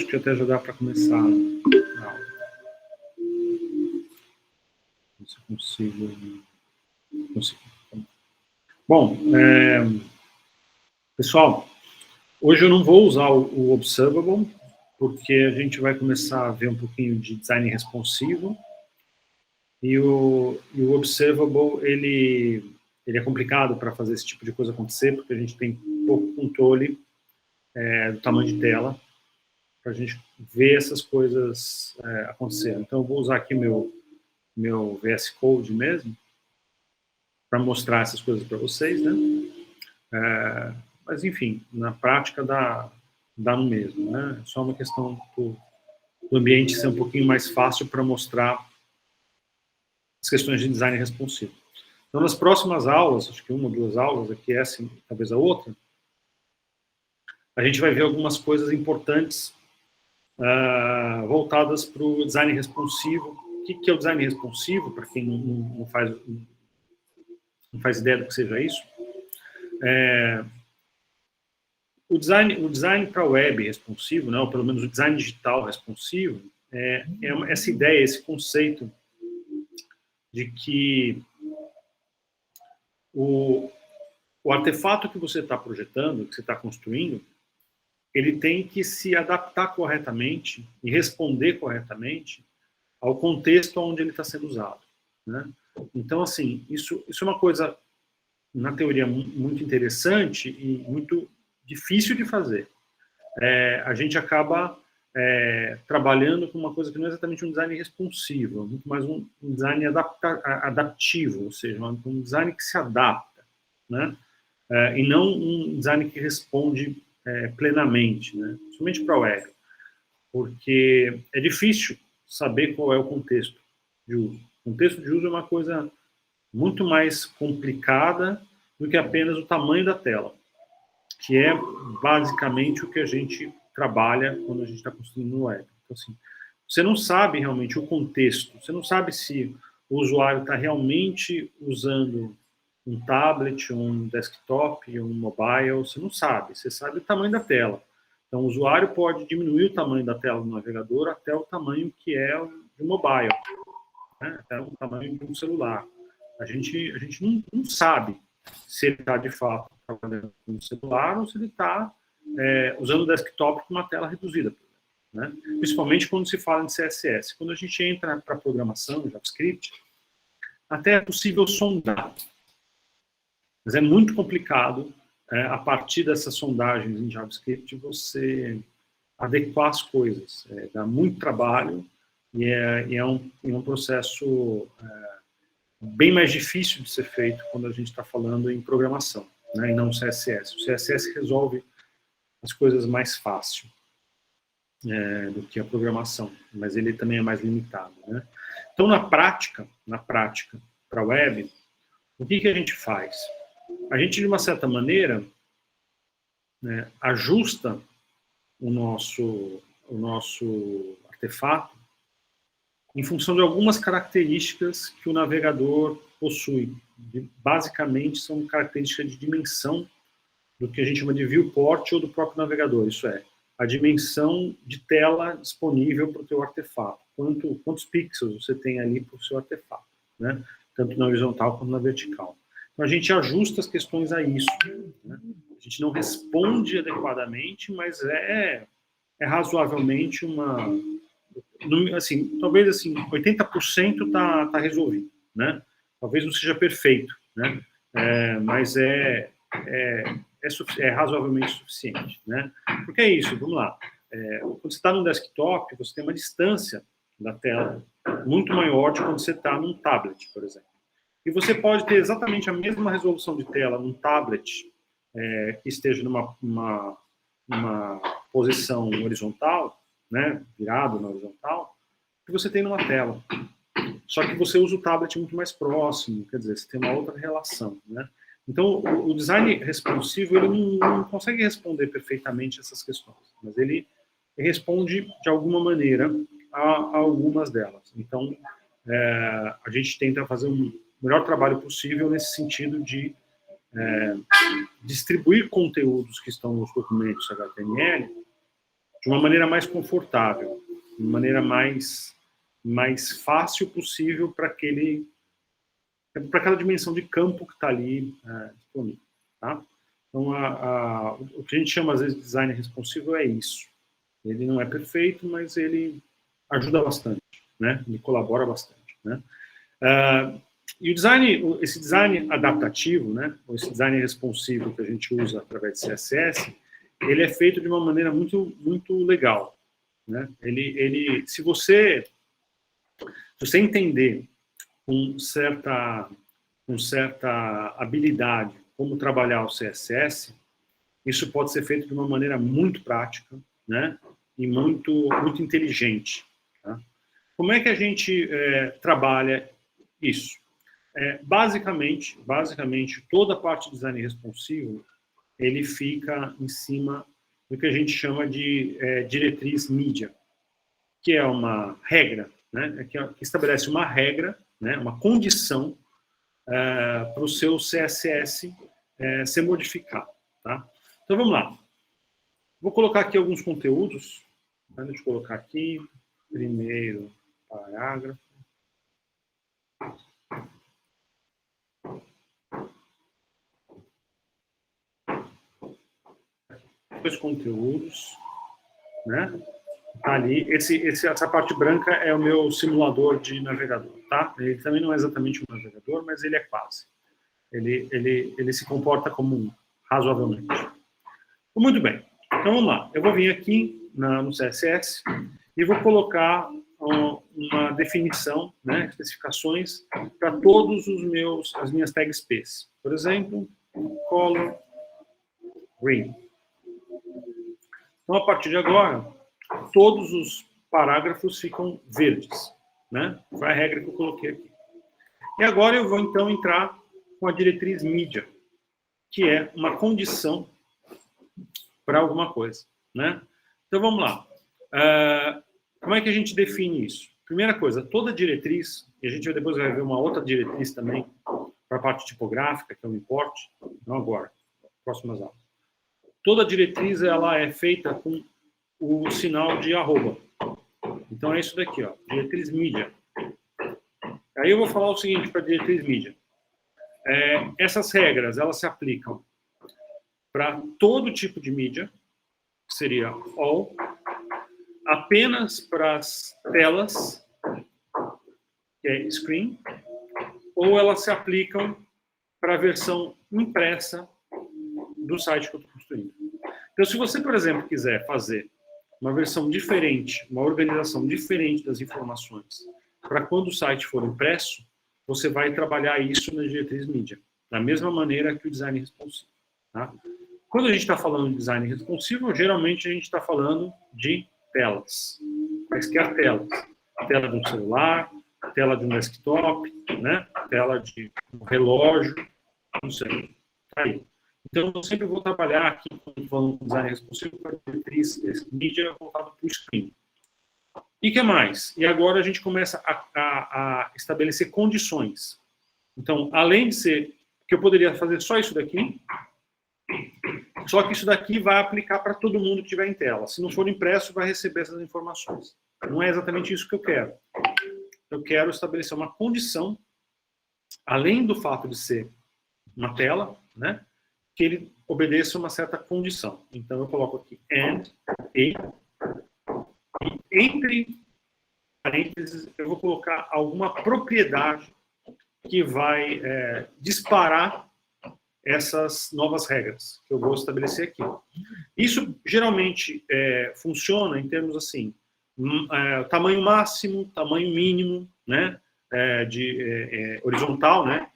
que até já dá para começar a aula. Se eu consigo. Bom, pessoal, hoje eu não vou usar o Observable, porque a gente vai começar a ver um pouquinho de design responsivo. E o Observable, ele é complicado para fazer esse tipo de coisa acontecer, porque a gente tem pouco controle do tamanho de tela, para a gente ver essas coisas acontecendo. Então, eu vou usar aqui meu VS Code mesmo, para mostrar essas coisas para vocês, né? Mas, enfim, na prática dá no mesmo, né? É só uma questão do ambiente ser um pouquinho mais fácil para mostrar as questões de design responsivo. Então, nas próximas aulas, acho que uma ou duas aulas, aqui essa e talvez a outra, a gente vai ver algumas coisas importantes voltadas para o design responsivo. O que é o design responsivo, para quem não faz ideia do que seja isso? O design para web responsivo, né, ou pelo menos o design digital responsivo, é essa ideia, esse conceito de que o artefato que você está projetando, que você está construindo, ele tem que se adaptar corretamente e responder corretamente ao contexto onde ele está sendo usado, né? Então, assim, isso é uma coisa, na teoria, muito interessante e muito difícil de fazer. A gente acaba trabalhando com uma coisa que não é exatamente um design responsivo, é muito mais um design adaptivo, ou seja, um design que se adapta, né? E não um design que responde plenamente, né? Somente para a web, porque é difícil saber qual é o contexto de uso. O contexto de uso é uma coisa muito mais complicada do que apenas o tamanho da tela, que é basicamente o que a gente trabalha quando a gente está construindo no web. Então, assim, você não sabe realmente o contexto, você não sabe se o usuário está realmente usando um tablet, um desktop, um mobile, você não sabe, você sabe o tamanho da tela. Então, o usuário pode diminuir o tamanho da tela do navegador até o tamanho que é de um mobile, né? Até o tamanho de um celular. A gente não sabe se ele está, de fato, trabalhando com um celular ou se ele está usando o desktop com uma tela reduzida, né? Principalmente quando se fala em CSS. Quando a gente entra para programação, JavaScript, até é possível sondar. Mas é muito complicado, a partir dessas sondagens em JavaScript, você adequar as coisas. Dá muito trabalho e é um processo bem mais difícil de ser feito quando a gente está falando em programação, né, e não CSS. O CSS resolve as coisas mais fácil do que a programação, mas ele também é mais limitado, né? Então, na prática, para a web, o que a gente faz? A gente, de uma certa maneira, né, ajusta o nosso artefato em função de algumas características que o navegador possui. Basicamente, são características de dimensão do que a gente chama de viewport ou do próprio navegador. Isso é, a dimensão de tela disponível para o teu artefato. Quantos pixels você tem ali para o seu artefato, né? Tanto na horizontal quanto na vertical. Então, a gente ajusta as questões a isso, né? A gente não responde adequadamente, mas é razoavelmente assim, talvez assim, 80% está resolvido, né? Talvez não seja perfeito, né? Mas é razoavelmente suficiente, né? Porque é isso, vamos lá. Quando você está no desktop, você tem uma distância da tela muito maior de quando você está num tablet, por exemplo. E você pode ter exatamente a mesma resolução de tela num tablet que esteja numa posição horizontal, né, virado na horizontal, que você tem numa tela. Só que você usa o tablet muito mais próximo, quer dizer, você tem uma outra relação, né? Então, o design responsivo, ele não consegue responder perfeitamente essas questões, mas ele responde de alguma maneira a algumas delas. Então, a gente tenta fazer o melhor trabalho possível nesse sentido de distribuir conteúdos que estão nos documentos HTML de uma maneira mais confortável, de uma maneira mais fácil possível para aquela dimensão de campo que está ali disponível. Tá? Então, o que a gente chama, às vezes, de design responsivo é isso. Ele não é perfeito, mas ele ajuda bastante, né? Ele colabora bastante, né? E esse design adaptativo, né? Ou esse design responsivo que a gente usa através de CSS, ele é feito de uma maneira muito, muito legal, né? Se você entender com certa habilidade como trabalhar o CSS, isso pode ser feito de uma maneira muito prática, né? E muito, muito inteligente. Tá? Como é que a gente trabalha isso? Basicamente, toda a parte de design responsivo, ele fica em cima do que a gente chama de diretriz mídia, que é uma regra, né? Que estabelece uma regra, né? Uma condição para o seu CSS ser modificado. Tá? Então, vamos lá. Vou colocar aqui alguns conteúdos. Tá? Deixa eu colocar aqui. Primeiro parágrafo. Dois conteúdos. Né? Tá ali. Essa parte branca é o meu simulador de navegador. Tá? Ele também não é exatamente um navegador, mas ele é quase. Ele se comporta como um, razoavelmente. Muito bem. Então, vamos lá. Eu vou vir aqui no CSS e vou colocar uma definição, né, especificações para todos as minhas tags P's. Por exemplo, color green. Então, a partir de agora, todos os parágrafos ficam verdes, né? Foi a regra que eu coloquei aqui. E agora eu vou, então, entrar com a diretriz mídia, que é uma condição para alguma coisa, né? Então, vamos lá. Como é que a gente define isso? Primeira coisa, toda diretriz, e a gente depois vai ver uma outra diretriz também, para a parte tipográfica, que é o import, não agora, próximas aulas. Toda diretriz, ela é feita com o sinal de arroba. Então, é isso daqui, ó, diretriz mídia. Aí eu vou falar o seguinte para a diretriz mídia. Essas regras, elas se aplicam para todo tipo de mídia, que seria all, apenas para as telas, que é screen, ou elas se aplicam para a versão impressa do site que eu estou construindo. Então, se você, por exemplo, quiser fazer uma versão diferente, uma organização diferente das informações, para quando o site for impresso, você vai trabalhar isso na diretriz mídia, da mesma maneira que o design responsivo. Tá? Quando a gente está falando de design responsivo, geralmente a gente está falando de telas. Quaisquer telas. Tela de um celular, tela de um desktop, né? Tela de um relógio, não sei. Tá aí. Então, eu sempre vou trabalhar aqui, quando falando de design responsivo, com a diretriz mídia voltada para o screen. E o que mais? E agora a gente começa a estabelecer condições. Então, além de ser que eu poderia fazer só isso daqui, só que isso daqui vai aplicar para todo mundo que estiver em tela. Se não for impresso, vai receber essas informações. Não é exatamente isso que eu quero. Eu quero estabelecer uma condição, além do fato de ser uma tela, né, que ele obedeça uma certa condição. Então, eu coloco aqui and, e entre parênteses, eu vou colocar alguma propriedade que vai disparar essas novas regras que eu vou estabelecer aqui. Isso geralmente funciona em termos assim, tamanho máximo, tamanho mínimo, né, horizontal, né,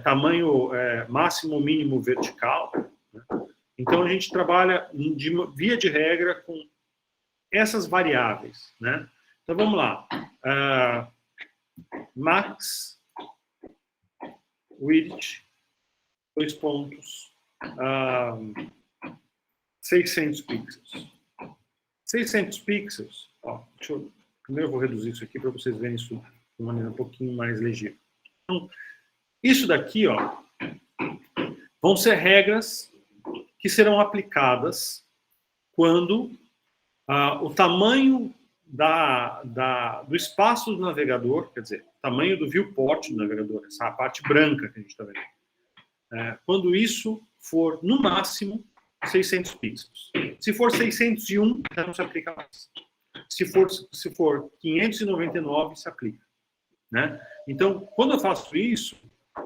tamanho máximo, mínimo, vertical. Né? Então a gente trabalha via de regra com essas variáveis, né? Então vamos lá, max width 2 pontos, 600 pixels. 600 pixels, ó, primeiro eu vou reduzir isso aqui para vocês verem isso de uma maneira um pouquinho mais legível. Então, isso daqui, ó, vão ser regras que serão aplicadas quando o tamanho do espaço do navegador, quer dizer, o tamanho do viewport do navegador, essa parte branca que a gente está vendo, quando isso for, no máximo, 600 pixels. Se for 601, já não se aplica mais. Se for 599, se aplica. Né? Então, quando eu faço isso,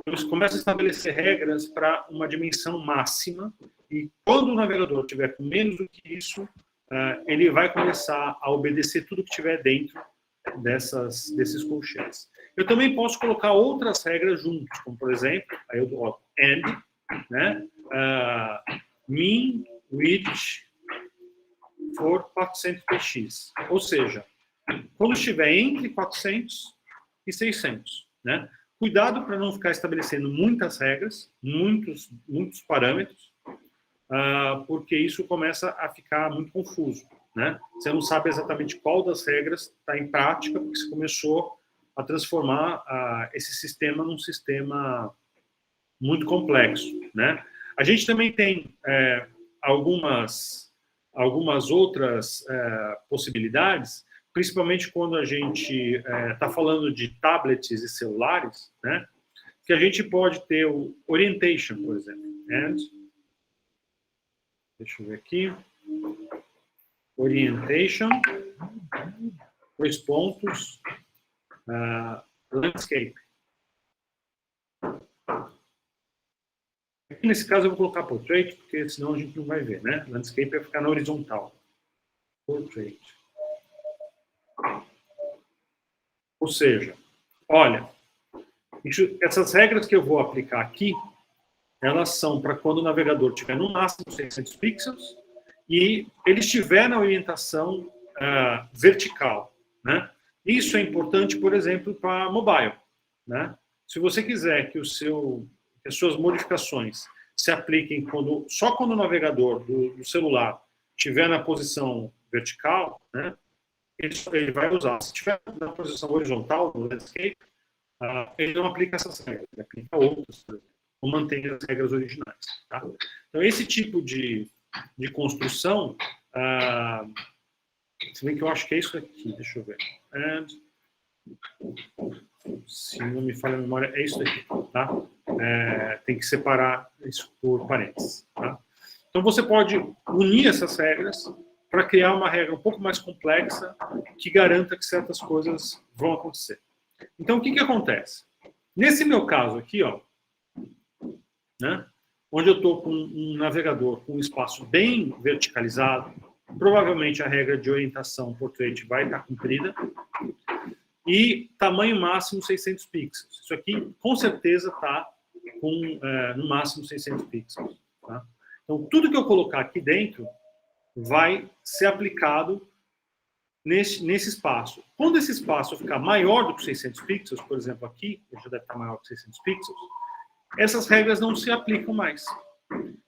eu começo a estabelecer regras para uma dimensão máxima, e quando o navegador tiver com menos do que isso, ele vai começar a obedecer tudo que tiver dentro desses colchetes. Eu também posso colocar outras regras juntos, como, por exemplo, aí eu dou AND, né? Min, width for 400px. Ou seja, quando estiver entre 400 e 600. Né? Cuidado para não ficar estabelecendo muitas regras, muitos parâmetros, porque isso começa a ficar muito confuso. Né? Você não sabe exatamente qual das regras está em prática, porque você começou a transformar esse sistema num sistema muito complexo. Né? A gente também tem algumas outras possibilidades, principalmente quando a gente está falando de tablets e celulares, né? Que a gente pode ter o orientation, por exemplo. Deixa eu ver aqui. Orientation, 2 pontos, landscape. Aqui nesse caso eu vou colocar portrait, porque senão a gente não vai ver, né? Landscape vai ficar na horizontal. Portrait. Ou seja, olha, essas regras que eu vou aplicar aqui, elas são para quando o navegador tiver no máximo 600 pixels e ele estiver na orientação vertical. Né? Isso é importante, por exemplo, para mobile. Né? Se você quiser que as suas modificações se apliquem só quando o navegador do celular estiver na posição vertical, né? Ele vai usar. Se estiver na posição horizontal, no landscape, ele não aplica essas regras, ele aplica outras, ou mantém as regras originais. Tá? Então, esse tipo de construção, se bem que eu acho que é isso aqui, deixa eu ver. Se não me falha a memória, é isso aqui. Tá? Tem que separar isso por parênteses. Tá? Então, você pode unir essas regras para criar uma regra um pouco mais complexa que garanta que certas coisas vão acontecer. Então, o que acontece? Nesse meu caso aqui, ó, né, onde eu estou com um navegador com um espaço bem verticalizado, provavelmente a regra de orientação portrait vai estar cumprida, e tamanho máximo 600 pixels. Isso aqui, com certeza, está com no máximo 600 pixels. Tá? Então, tudo que eu colocar aqui dentro vai ser aplicado nesse espaço. Quando esse espaço ficar maior do que 600 pixels, por exemplo, aqui, já deve estar maior que 600 pixels, essas regras não se aplicam mais.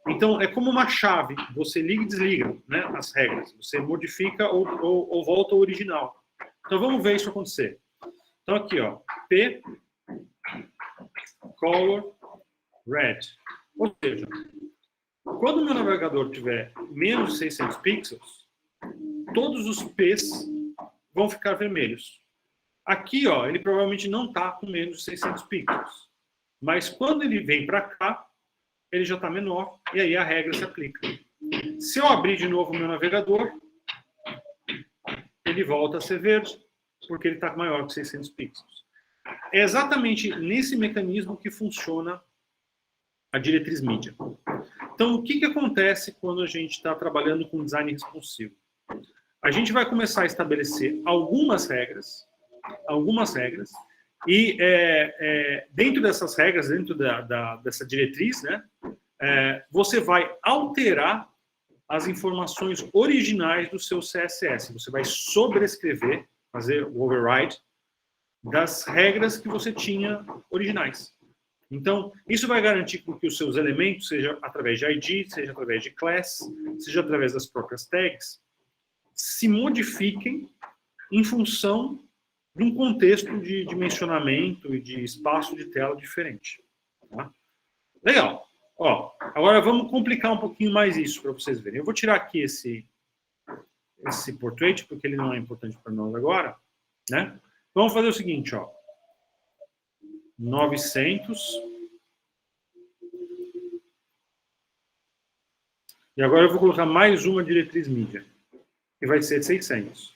Então, é como uma chave, você liga e desliga, né, as regras. Você modifica ou volta ao original. Então, vamos ver isso acontecer. Então, aqui, ó, P, color, red. Ou seja, quando o meu navegador tiver menos de 600 pixels, todos os P's vão ficar vermelhos. Aqui, ó, ele provavelmente não está com menos de 600 pixels. Mas quando ele vem para cá, ele já está menor, e aí a regra se aplica. Se eu abrir de novo o meu navegador, ele volta a ser verde, porque ele está maior que 600 pixels. É exatamente nesse mecanismo que funciona a diretriz mídia. Então, o que acontece quando a gente está trabalhando com design responsivo? A gente vai começar a estabelecer algumas regras, e dentro dessas regras, dentro dessa diretriz, né, você vai alterar as informações originais do seu CSS. Você vai sobrescrever, fazer o override das regras que você tinha originais. Então, isso vai garantir que os seus elementos, seja através de ID, seja através de class, seja através das próprias tags, se modifiquem em função de um contexto de dimensionamento e de espaço de tela diferente. Tá? Legal. Ó, agora vamos complicar um pouquinho mais isso para vocês verem. Eu vou tirar aqui esse esse portrait, porque ele não é importante para nós agora, né? Vamos fazer o seguinte, ó. 900. E agora eu vou colocar mais uma diretriz mídia, que vai ser 600.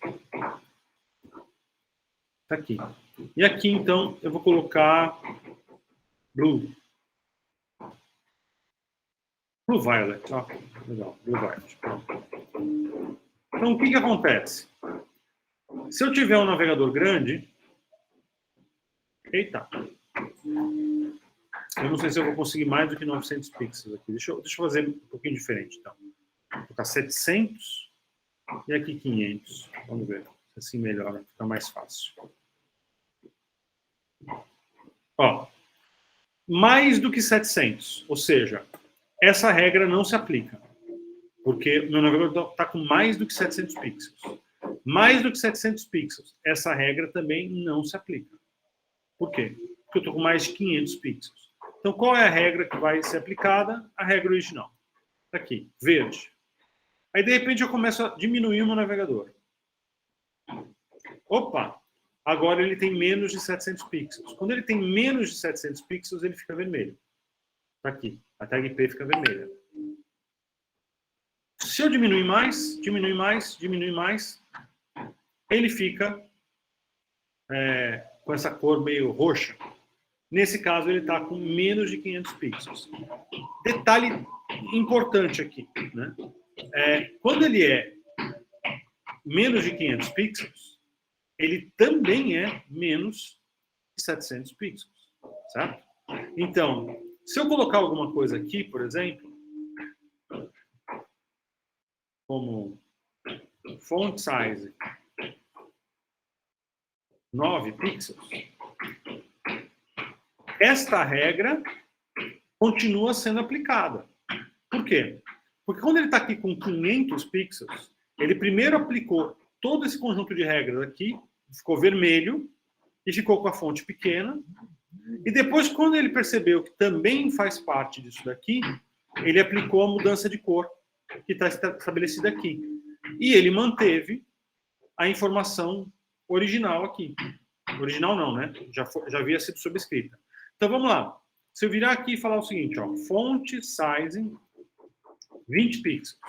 Tá aqui. E aqui, então, eu vou colocar blue. Blue violet. Ó, legal, blue violet. Então, o que acontece? Se eu tiver um navegador grande... Eita! Eu não sei se eu vou conseguir mais do que 900 pixels aqui. Deixa eu fazer um pouquinho diferente, então. Vou colocar 700 e aqui 500. Vamos ver. Assim melhora, fica mais fácil. Ó, mais do que 700, ou seja, essa regra não se aplica, porque meu navegador está com mais do que 700 pixels. Mais do que 700 pixels, essa regra também não se aplica. Por quê? Porque eu estou com mais de 500 pixels. Então, qual é a regra que vai ser aplicada? A regra original. Tá aqui, verde. Aí, de repente, eu começo a diminuir o meu navegador. Opa! Agora ele tem menos de 700 pixels. Quando ele tem menos de 700 pixels, ele fica vermelho. Tá aqui. A tag IP fica vermelha. Se eu diminuir mais, ele fica com essa cor meio roxa. Nesse caso, ele está com menos de 500 pixels. Detalhe importante aqui, né? Quando ele é menos de 500 pixels, ele também é menos de 700 pixels, certo? Então, se eu colocar alguma coisa aqui, por exemplo, como font size 9 pixels, esta regra continua sendo aplicada. Por quê? Porque quando ele está aqui com 500 pixels, ele primeiro aplicou todo esse conjunto de regras aqui, ficou vermelho, e ficou com a fonte pequena, e depois, quando ele percebeu que também faz parte disso daqui, ele aplicou a mudança de cor, que está estabelecida aqui. E ele manteve a informação original aqui. Original não, né? Já havia sido subscrita. Então, vamos lá. Se eu virar aqui e falar o seguinte, ó, font size 20 pixels.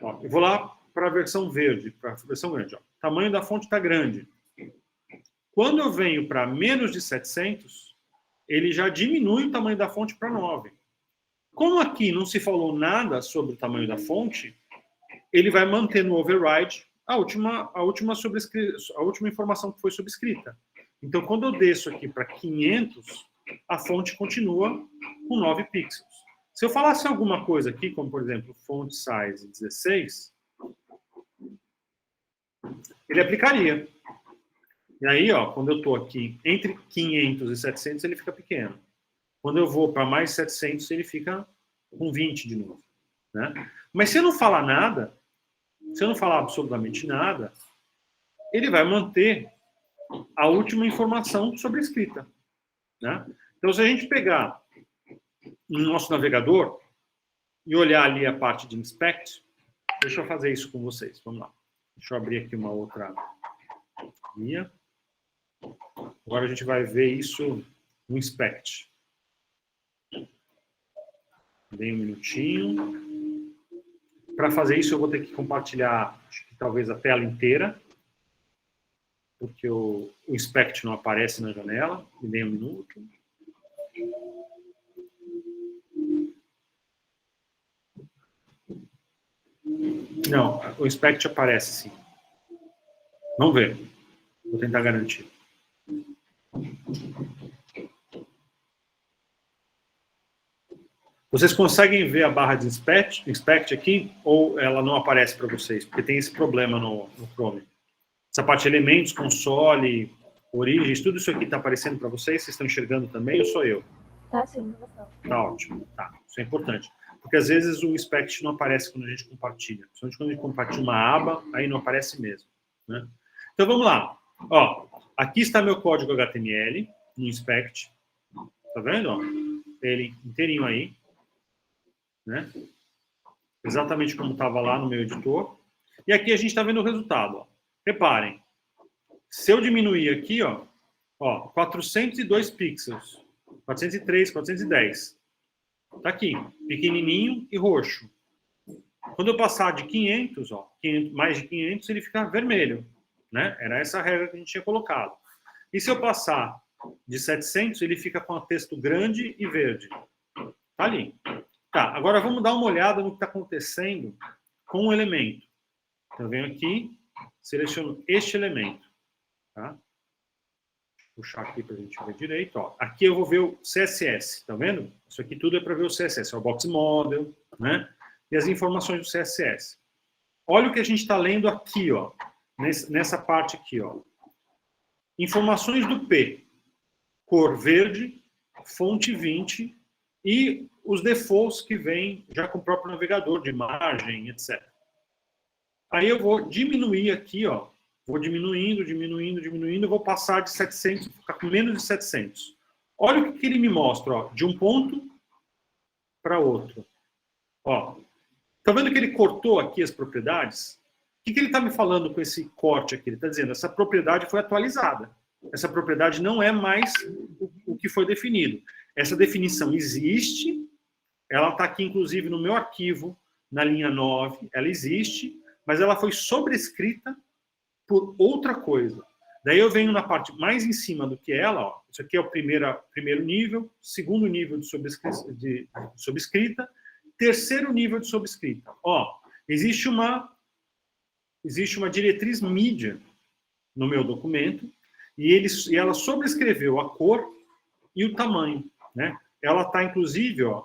Ó, eu vou lá para a versão verde, para a versão grande. Ó. O tamanho da fonte está grande. Quando eu venho para menos de 700, ele já diminui o tamanho da fonte para 9. Como aqui não se falou nada sobre o tamanho da fonte, ele vai manter no override a última informação que foi subscrita. Então, quando eu desço aqui para 500, a fonte continua com 9 pixels. Se eu falasse alguma coisa aqui, como, por exemplo, font size 16, ele aplicaria. E aí, ó, quando eu estou aqui entre 500 e 700, ele fica pequeno. Quando eu vou para mais 700, ele fica com 20 de novo. Né? Mas se eu não falar nada, se eu não falar absolutamente nada, ele vai manter a última informação sobrescrita. Né? Então, se a gente pegar no nosso navegador e olhar ali a parte de inspect, deixa eu fazer isso com vocês. Vamos lá. Deixa eu abrir aqui uma outra linha. Agora a gente vai ver isso no inspect. Dei um minutinho. Para fazer isso, eu vou ter que compartilhar, acho que talvez a tela inteira, porque o inspect não aparece na janela. Me dei um minuto. Não, o inspect aparece sim. Vamos ver. Vou tentar garantir. Vocês conseguem ver a barra de inspect aqui? Ou ela não aparece para vocês? Porque tem esse problema no Chrome. Essa parte de elementos, console, origens, tudo isso aqui está aparecendo para vocês? Vocês estão enxergando também ou sou eu? Tá sim. Tá ótimo. Tá. Isso é importante. Porque às vezes o inspect não aparece quando a gente compartilha. Principalmente quando a gente compartilha uma aba, aí não aparece mesmo. Né? Então vamos lá. Ó, aqui está meu código HTML no inspect. Tá vendo? Ó? Ele inteirinho aí. Né? exatamente como estava lá no meu editor. E aqui a gente está vendo o resultado. Ó. Reparem, se eu diminuir aqui, ó, 402 pixels, 403, 410. Está aqui, pequenininho e roxo. Quando eu passar de 500, mais de 500, ele fica vermelho. Né? Era essa a regra que a gente tinha colocado. E se eu passar de 700, ele fica com um texto grande e verde. Tá ali. Tá, agora vamos dar uma olhada no que está acontecendo com o elemento. Então, eu venho aqui, seleciono este elemento. Tá? Vou puxar aqui para a gente ver direito. Ó. Aqui eu vou ver o CSS, tá vendo? Isso aqui tudo é para ver o CSS, é o Box Model, né? E as informações do CSS. Olha o que a gente está lendo aqui, ó, nessa parte aqui, ó. Informações do P, cor verde, fonte 20 e os defaults que vêm já com o próprio navegador de margem, etc. Aí eu vou diminuir aqui, ó. Vou diminuindo, vou passar de 700, ficar com menos de 700. Olha o que ele me mostra, ó, de um ponto para outro. Ó, tá vendo que ele cortou aqui as propriedades? O que ele está me falando com esse corte aqui? Ele está dizendo, essa propriedade foi atualizada. Essa propriedade não é mais o que foi definido. Essa definição existe, ela está aqui, inclusive, no meu arquivo, na linha 9, ela existe, mas ela foi sobrescrita por outra coisa. Daí eu venho na parte mais em cima do que ela, ó. Isso aqui é o primeiro nível, segundo nível de sobrescrita, terceiro nível de sobrescrita. Ó, existe uma diretriz mídia no meu documento e ela sobrescreveu a cor e o tamanho, né? Ela está, inclusive, ó,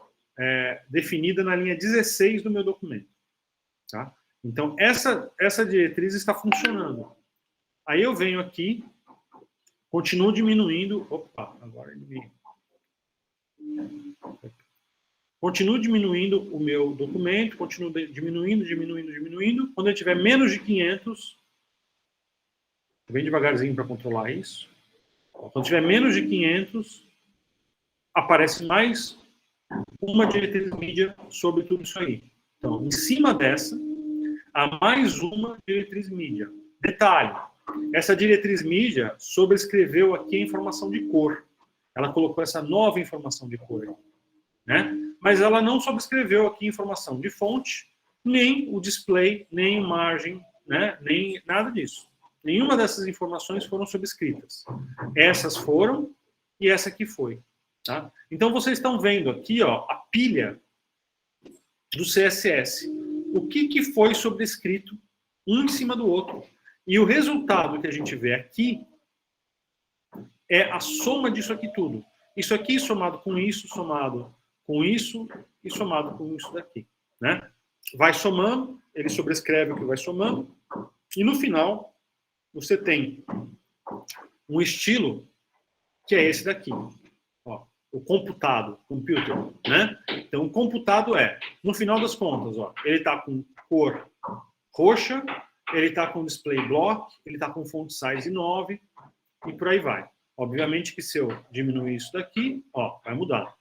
definida na linha 16 do meu documento. Tá? Então, essa diretriz está funcionando. Aí eu venho aqui, continuo diminuindo... Opa, agora ele me... Continuo diminuindo o meu documento, continuo diminuindo. Quando eu tiver menos de 500, bem devagarzinho para controlar isso. Quando tiver menos de 500, aparece mais uma diretriz mídia sobre tudo isso aí. Então, em cima dessa, há mais uma diretriz mídia. Detalhe, essa diretriz mídia sobrescreveu aqui a informação de cor. Ela colocou essa nova informação de cor, né? Mas ela não sobrescreveu aqui a informação de fonte, nem o display, nem margem, né? Nem nada disso. Nenhuma dessas informações foram sobrescritas. Essas foram e essa aqui foi. Tá? Então, vocês estão vendo aqui, ó, a pilha do CSS. O que foi sobrescrito um em cima do outro. E o resultado que a gente vê aqui é a soma disso aqui tudo. Isso aqui somado com isso, somado com isso e somado com isso daqui. Né? Vai somando, ele sobrescreve o que vai somando, e no final você tem um estilo que é esse daqui. Ó, o computado, computer, né? Então, o computado no final das contas, ó, ele está com cor roxa, ele está com display block, ele está com font size 9 e por aí vai. Obviamente que se eu diminuir isso daqui, ó, vai mudar.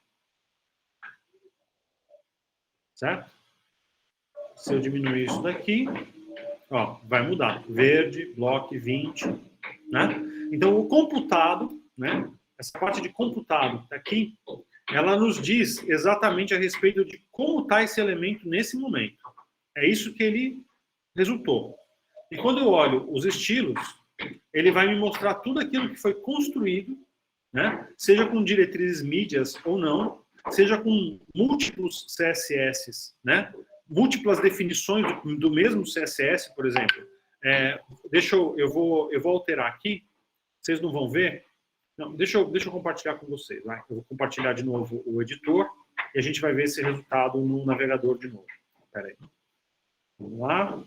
Certo? Se eu diminuir isso daqui, ó, vai mudar. Verde, block 20, né? Então, o computado, né? Essa parte de computado aqui, ela nos diz exatamente a respeito de como está esse elemento nesse momento. É isso que ele resultou. E quando eu olho os estilos, ele vai me mostrar tudo aquilo que foi construído, né? Seja com diretrizes mídias ou não, seja com múltiplos CSS, né? Múltiplas definições do mesmo CSS, por exemplo. Eu vou alterar aqui, vocês não vão ver. Não, deixa eu compartilhar com vocês. Vai? Eu vou compartilhar de novo o editor e a gente vai ver esse resultado no navegador de novo. Espera aí. Vamos lá.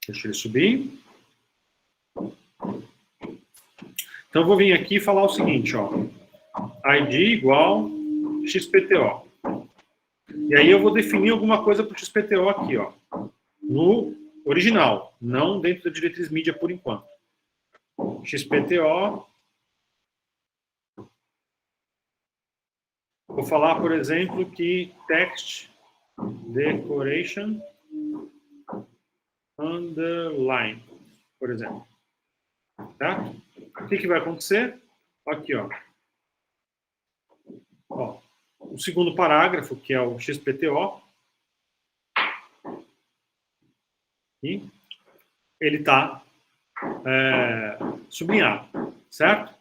Deixa ele subir. Então, eu vou vir aqui e falar o seguinte, ó. ID igual XPTO. E aí eu vou definir alguma coisa para o XPTO aqui, ó. No original, não dentro da diretriz mídia por enquanto. XPTO. Vou falar, por exemplo, que text decoration underline, por exemplo. Tá? O que vai acontecer? Aqui, ó. O segundo parágrafo, que é o XPTO, e ele está sublinhado, certo?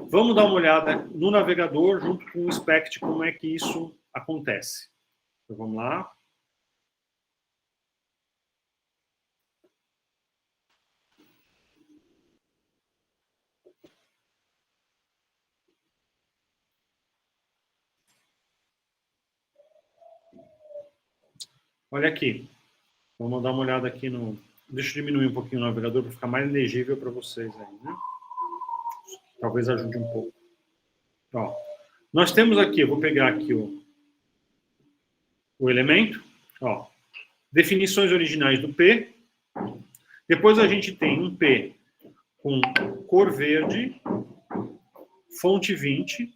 Vamos dar uma olhada no navegador junto com o inspect, como é que isso acontece. Então, vamos lá. Olha aqui. Vamos dar uma olhada aqui no... Deixa eu diminuir um pouquinho o navegador para ficar mais legível para vocês aí, né? Talvez ajude um pouco. Ó, nós temos aqui, eu vou pegar aqui o elemento, ó, definições originais do P. Depois a gente tem um P com cor verde, fonte 20.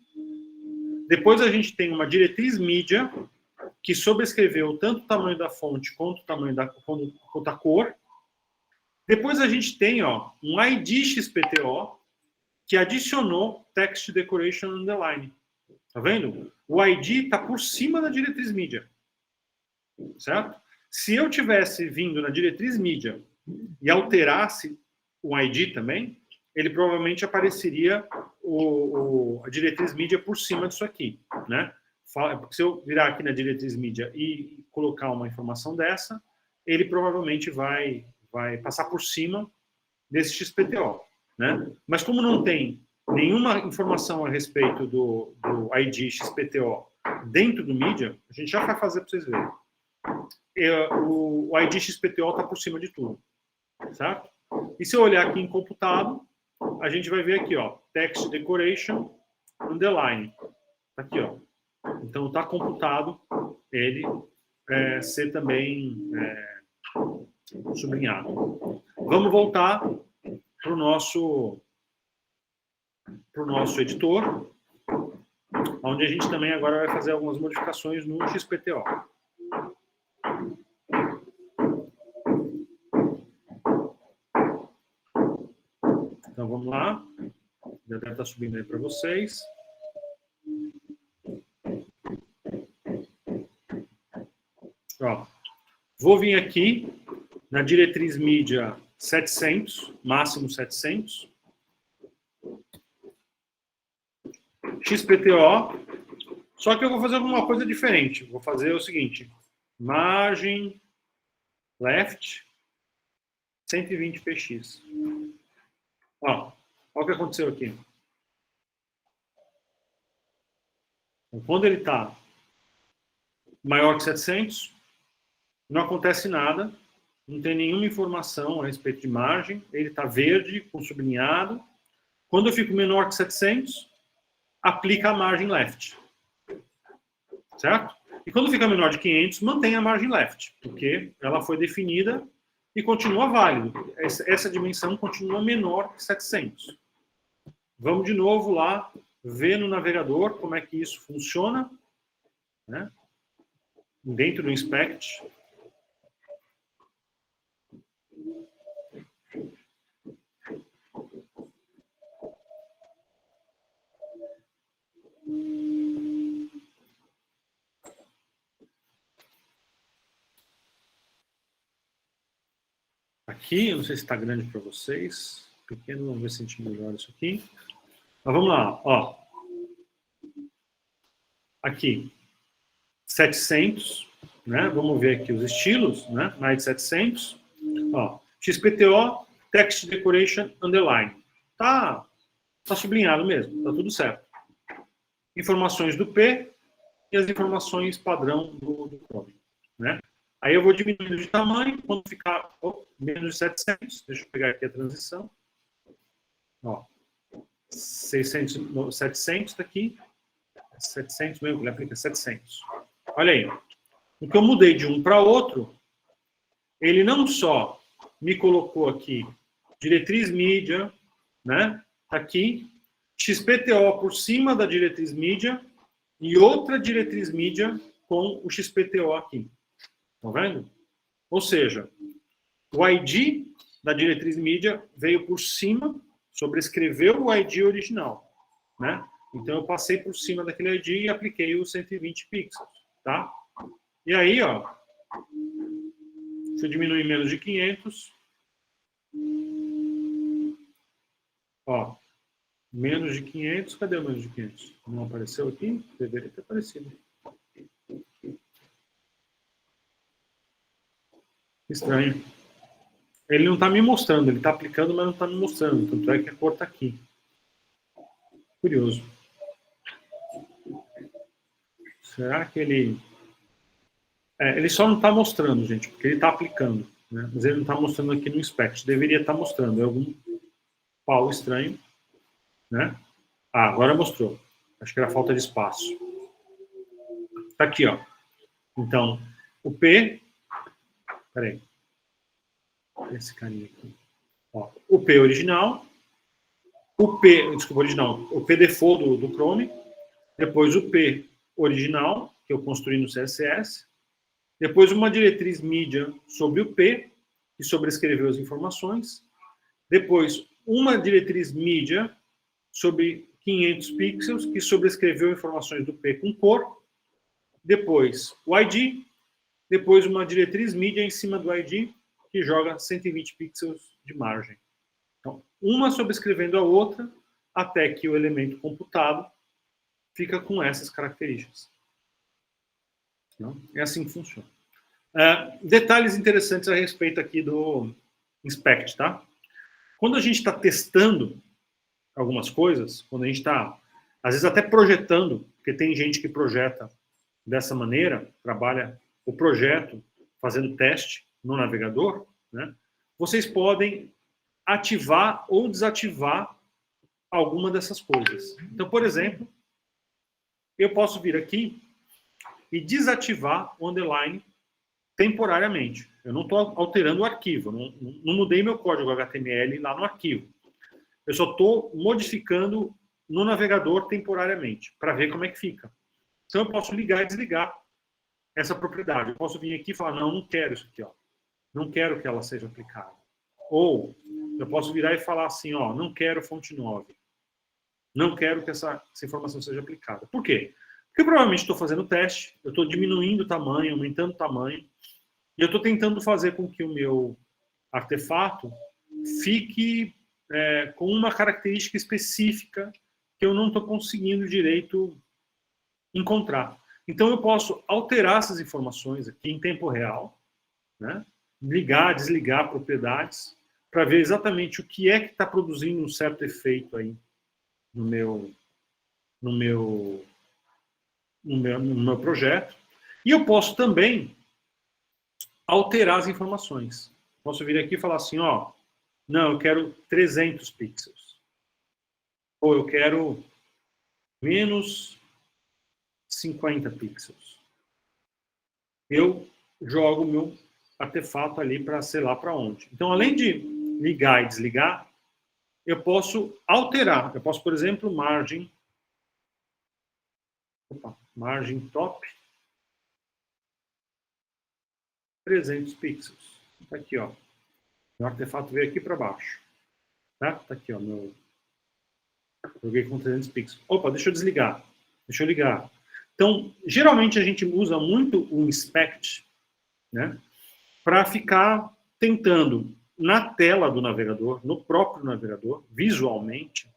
Depois a gente tem uma diretriz mídia que sobrescreveu tanto o tamanho da fonte quanto o tamanho quanto a cor. Depois a gente tem, ó, um ID XPTO que adicionou text decoration underline. Tá vendo? O ID está por cima da diretriz mídia. Certo? Se eu tivesse vindo na diretriz mídia e alterasse o ID também, ele provavelmente apareceria a diretriz mídia por cima disso aqui, né? Porque se eu virar aqui na diretriz mídia e colocar uma informação dessa, ele provavelmente vai passar por cima desse XPTO, né? Mas como não tem nenhuma informação a respeito do ID XPTO dentro do mídia, a gente já vai fazer para vocês verem. O ID XPTO está por cima de tudo, certo? E se eu olhar aqui em computado, a gente vai ver aqui, ó, text decoration underline. Tá aqui, ó. Então está computado ele ser também sublinhado. Vamos voltar para o nosso editor, onde a gente também agora vai fazer algumas modificações no XPTO. Então vamos lá. Já deve estar subindo aí para vocês. Ó, vou vir aqui na diretriz mídia 700, máximo 700. XPTO. Só que eu vou fazer alguma coisa diferente. Vou fazer o seguinte. Margem left 120 px. Ó, olha o que aconteceu aqui. Então, quando ele está maior que 700, não acontece nada, não tem nenhuma informação a respeito de margem, ele está verde, com sublinhado. Quando eu fico menor que 700, aplica a margem left. Certo? E quando fica menor de 500, mantém a margem left, porque ela foi definida e continua válido. Essa dimensão continua menor que 700. Vamos de novo lá ver no navegador como é que isso funciona, né? Dentro do inspect. Aqui, eu não sei se está grande para vocês. Pequeno, vamos ver se a gente melhora isso aqui. Mas vamos lá, ó. Aqui, 700, né? Vamos ver aqui os estilos, né? Mais de 700. Ó, XPTO, text decoration underline. Tá sublinhado mesmo, tá tudo certo. Informações do P e as informações padrão do código, né? Aí eu vou diminuindo de tamanho, quando ficar menos de 700, deixa eu pegar aqui a transição. Ó, 600, 700 está aqui. 700 mesmo, ele aplica 700. Olha aí. O que eu mudei de um para outro, ele não só me colocou aqui diretriz mídia, né? Tá aqui, XPTO por cima da diretriz mídia e outra diretriz mídia com o XPTO aqui. Estão vendo? Ou seja, o ID da diretriz mídia veio por cima, sobrescreveu o ID original, né? Então eu passei por cima daquele ID e apliquei os 120 pixels, tá? E aí, ó, se eu diminuir menos de 500, ó, menos de 500, cadê o menos de 500? Não apareceu aqui? Deveria ter aparecido. Estranho. Ele não está me mostrando, ele está aplicando, mas não está me mostrando. Tanto é que a cor está aqui. Curioso. Será que ele... ele só não está mostrando, gente, porque ele está aplicando, né? Mas ele não está mostrando aqui no inspect. Deveria estar mostrando. É algum pau estranho, né? Ah, agora mostrou. Acho que era falta de espaço. Está aqui, ó. Então, o P... Peraí. Esse carinha aqui. Ó, o P original, o P default do Chrome, depois o P original, que eu construí no CSS, depois uma diretriz mídia sobre o P, que sobrescreveu as informações, depois uma diretriz mídia sobre 500 pixels, que sobrescreveu informações do P com cor, depois o ID, depois uma diretriz mídia em cima do ID, que joga 120 pixels de margem. Então, uma sobrescrevendo a outra, até que o elemento computado fica com essas características. Não? É assim que funciona. Detalhes interessantes a respeito aqui do inspect, tá? Quando a gente está testando algumas coisas, quando a gente está, às vezes, até projetando, porque tem gente que projeta dessa maneira, trabalha o projeto fazendo teste no navegador, né? Vocês podem ativar ou desativar alguma dessas coisas. Então, por exemplo, eu posso vir aqui e desativar o underline temporariamente. Eu não estou alterando o arquivo, não mudei meu código HTML lá no arquivo. Eu só estou modificando no navegador temporariamente, para ver como é que fica. Então eu posso ligar e desligar essa propriedade. Eu posso vir aqui e falar, não quero isso aqui, ó. Não quero que ela seja aplicada. Ou eu posso virar e falar assim, ó, não quero fonte 9. Não quero que essa informação seja aplicada. Por quê? Porque provavelmente estou fazendo teste, eu estou diminuindo o tamanho, aumentando o tamanho, e eu estou tentando fazer com que o meu artefato fique com uma característica específica que eu não estou conseguindo direito encontrar. Então eu posso alterar essas informações aqui em tempo real, né? Ligar, desligar propriedades, para ver exatamente o que é que está produzindo um certo efeito aí no meu projeto. E eu posso também alterar as informações. Posso vir aqui e falar assim, ó, não, eu quero 300 pixels. Ou eu quero menos 50 pixels. Eu jogo o meu artefato ali para sei lá para onde. Então, além de ligar e desligar, eu posso alterar. Eu posso, por exemplo, margem top 300 pixels. Tá aqui, ó. Meu artefato veio aqui para baixo. Tá aqui, ó. Joguei com 300 pixels. Opa, deixa eu desligar. Deixa eu ligar. Então, geralmente a gente usa muito o inspect, né, para ficar tentando, na tela do navegador, no próprio navegador, visualmente,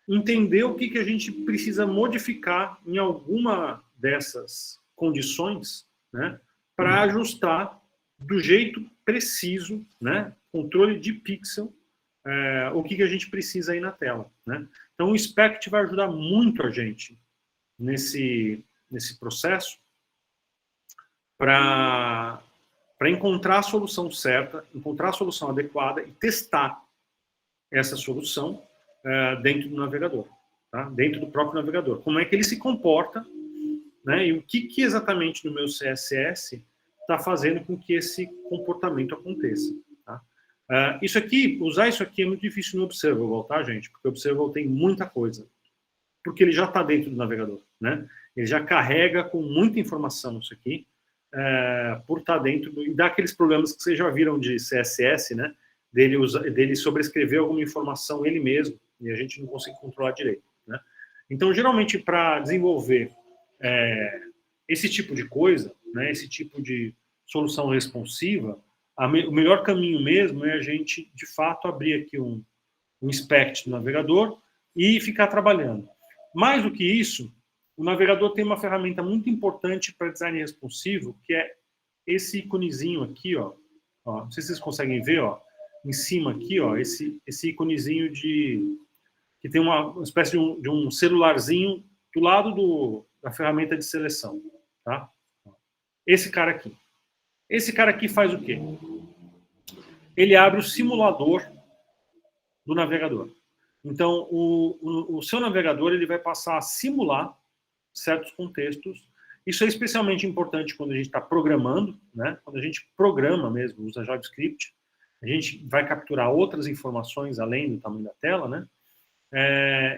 entender o que a gente precisa modificar em alguma dessas condições, né, para ajustar do jeito preciso, né, controle de pixel, o que a gente precisa aí na tela, né? Então o inspect vai ajudar muito a gente nesse processo para encontrar a solução certa, encontrar a solução adequada e testar essa solução dentro do navegador, tá? Dentro do próprio navegador. Como é que ele se comporta, né? E o que exatamente no meu CSS está fazendo com que esse comportamento aconteça. Tá? Isso aqui, usar isso aqui é muito difícil no Observable, tá, gente? Porque o Observable tem muita coisa. Porque ele já está dentro do navegador, né? Ele já carrega com muita informação isso aqui, por estar dentro e dá aqueles problemas que vocês já viram de CSS, né? Dele sobrescrever alguma informação ele mesmo e a gente não consegue controlar direito, né? Então, geralmente, para desenvolver esse tipo de coisa, né? Esse tipo de solução responsiva, o melhor caminho mesmo é a gente, de fato, abrir aqui um inspect do navegador e ficar trabalhando. Mais do que isso, o navegador tem uma ferramenta muito importante para design responsivo, que é esse íconezinho aqui, ó. Não sei se vocês conseguem ver, ó, em cima aqui, ó, esse íconezinho que tem uma espécie de um celularzinho do lado da ferramenta de seleção, tá? Esse cara aqui. Esse cara aqui faz o quê? Ele abre o simulador do navegador. Então, o seu navegador ele vai passar a simular certos contextos. Isso é especialmente importante quando a gente está programando, né? Quando a gente programa mesmo, usa JavaScript, a gente vai capturar outras informações além do tamanho da tela, né?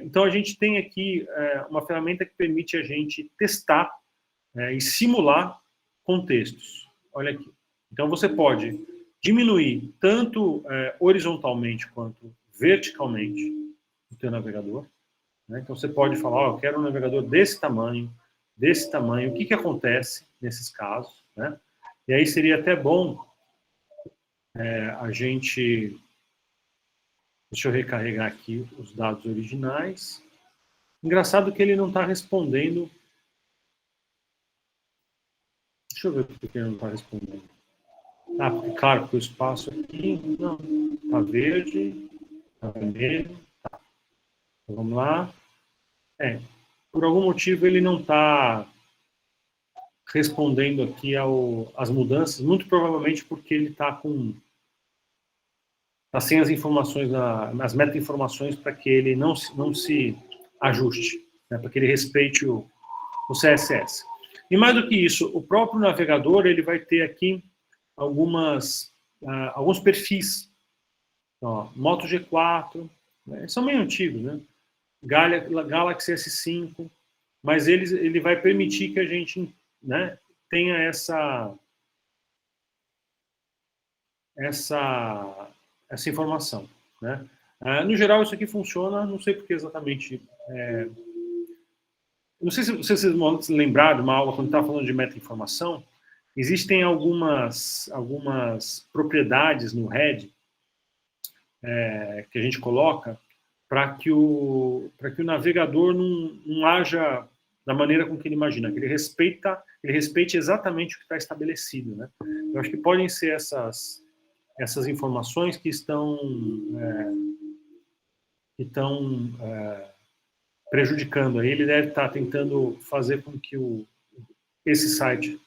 Então, a gente tem aqui uma ferramenta que permite a gente testar e simular contextos. Olha aqui. Então, você pode diminuir tanto horizontalmente quanto verticalmente o teu navegador, né? Então, você pode falar, eu quero um navegador desse tamanho, o que acontece nesses casos, né? E aí seria até bom a gente... Deixa eu recarregar aqui os dados originais. Engraçado que ele não está respondendo. Deixa eu ver por que ele não está respondendo. Porque, claro, porque o espaço aqui não está verde, está vermelho. Tá. Então, vamos lá. Por algum motivo ele não está respondendo aqui às mudanças, muito provavelmente porque ele está sem as informações, as meta-informações para que ele não se ajuste, né, para que ele respeite o CSS. E mais do que isso, o próprio navegador ele vai ter aqui alguns perfis. Ó, Moto G4, né, são meio antigos, né? Galaxy S5, mas ele vai permitir que a gente, né, tenha essa informação, né? No geral, isso aqui funciona, não sei porque exatamente. Não sei se vocês vão se lembrar de uma aula quando estava falando de meta-informação. Existem algumas propriedades no head que a gente coloca para que o navegador não haja da maneira com que ele imagina, que ele respeite exatamente o que está estabelecido, né? Eu acho que podem ser essas informações que estão prejudicando. Aí ele deve estar tentando fazer com que esse site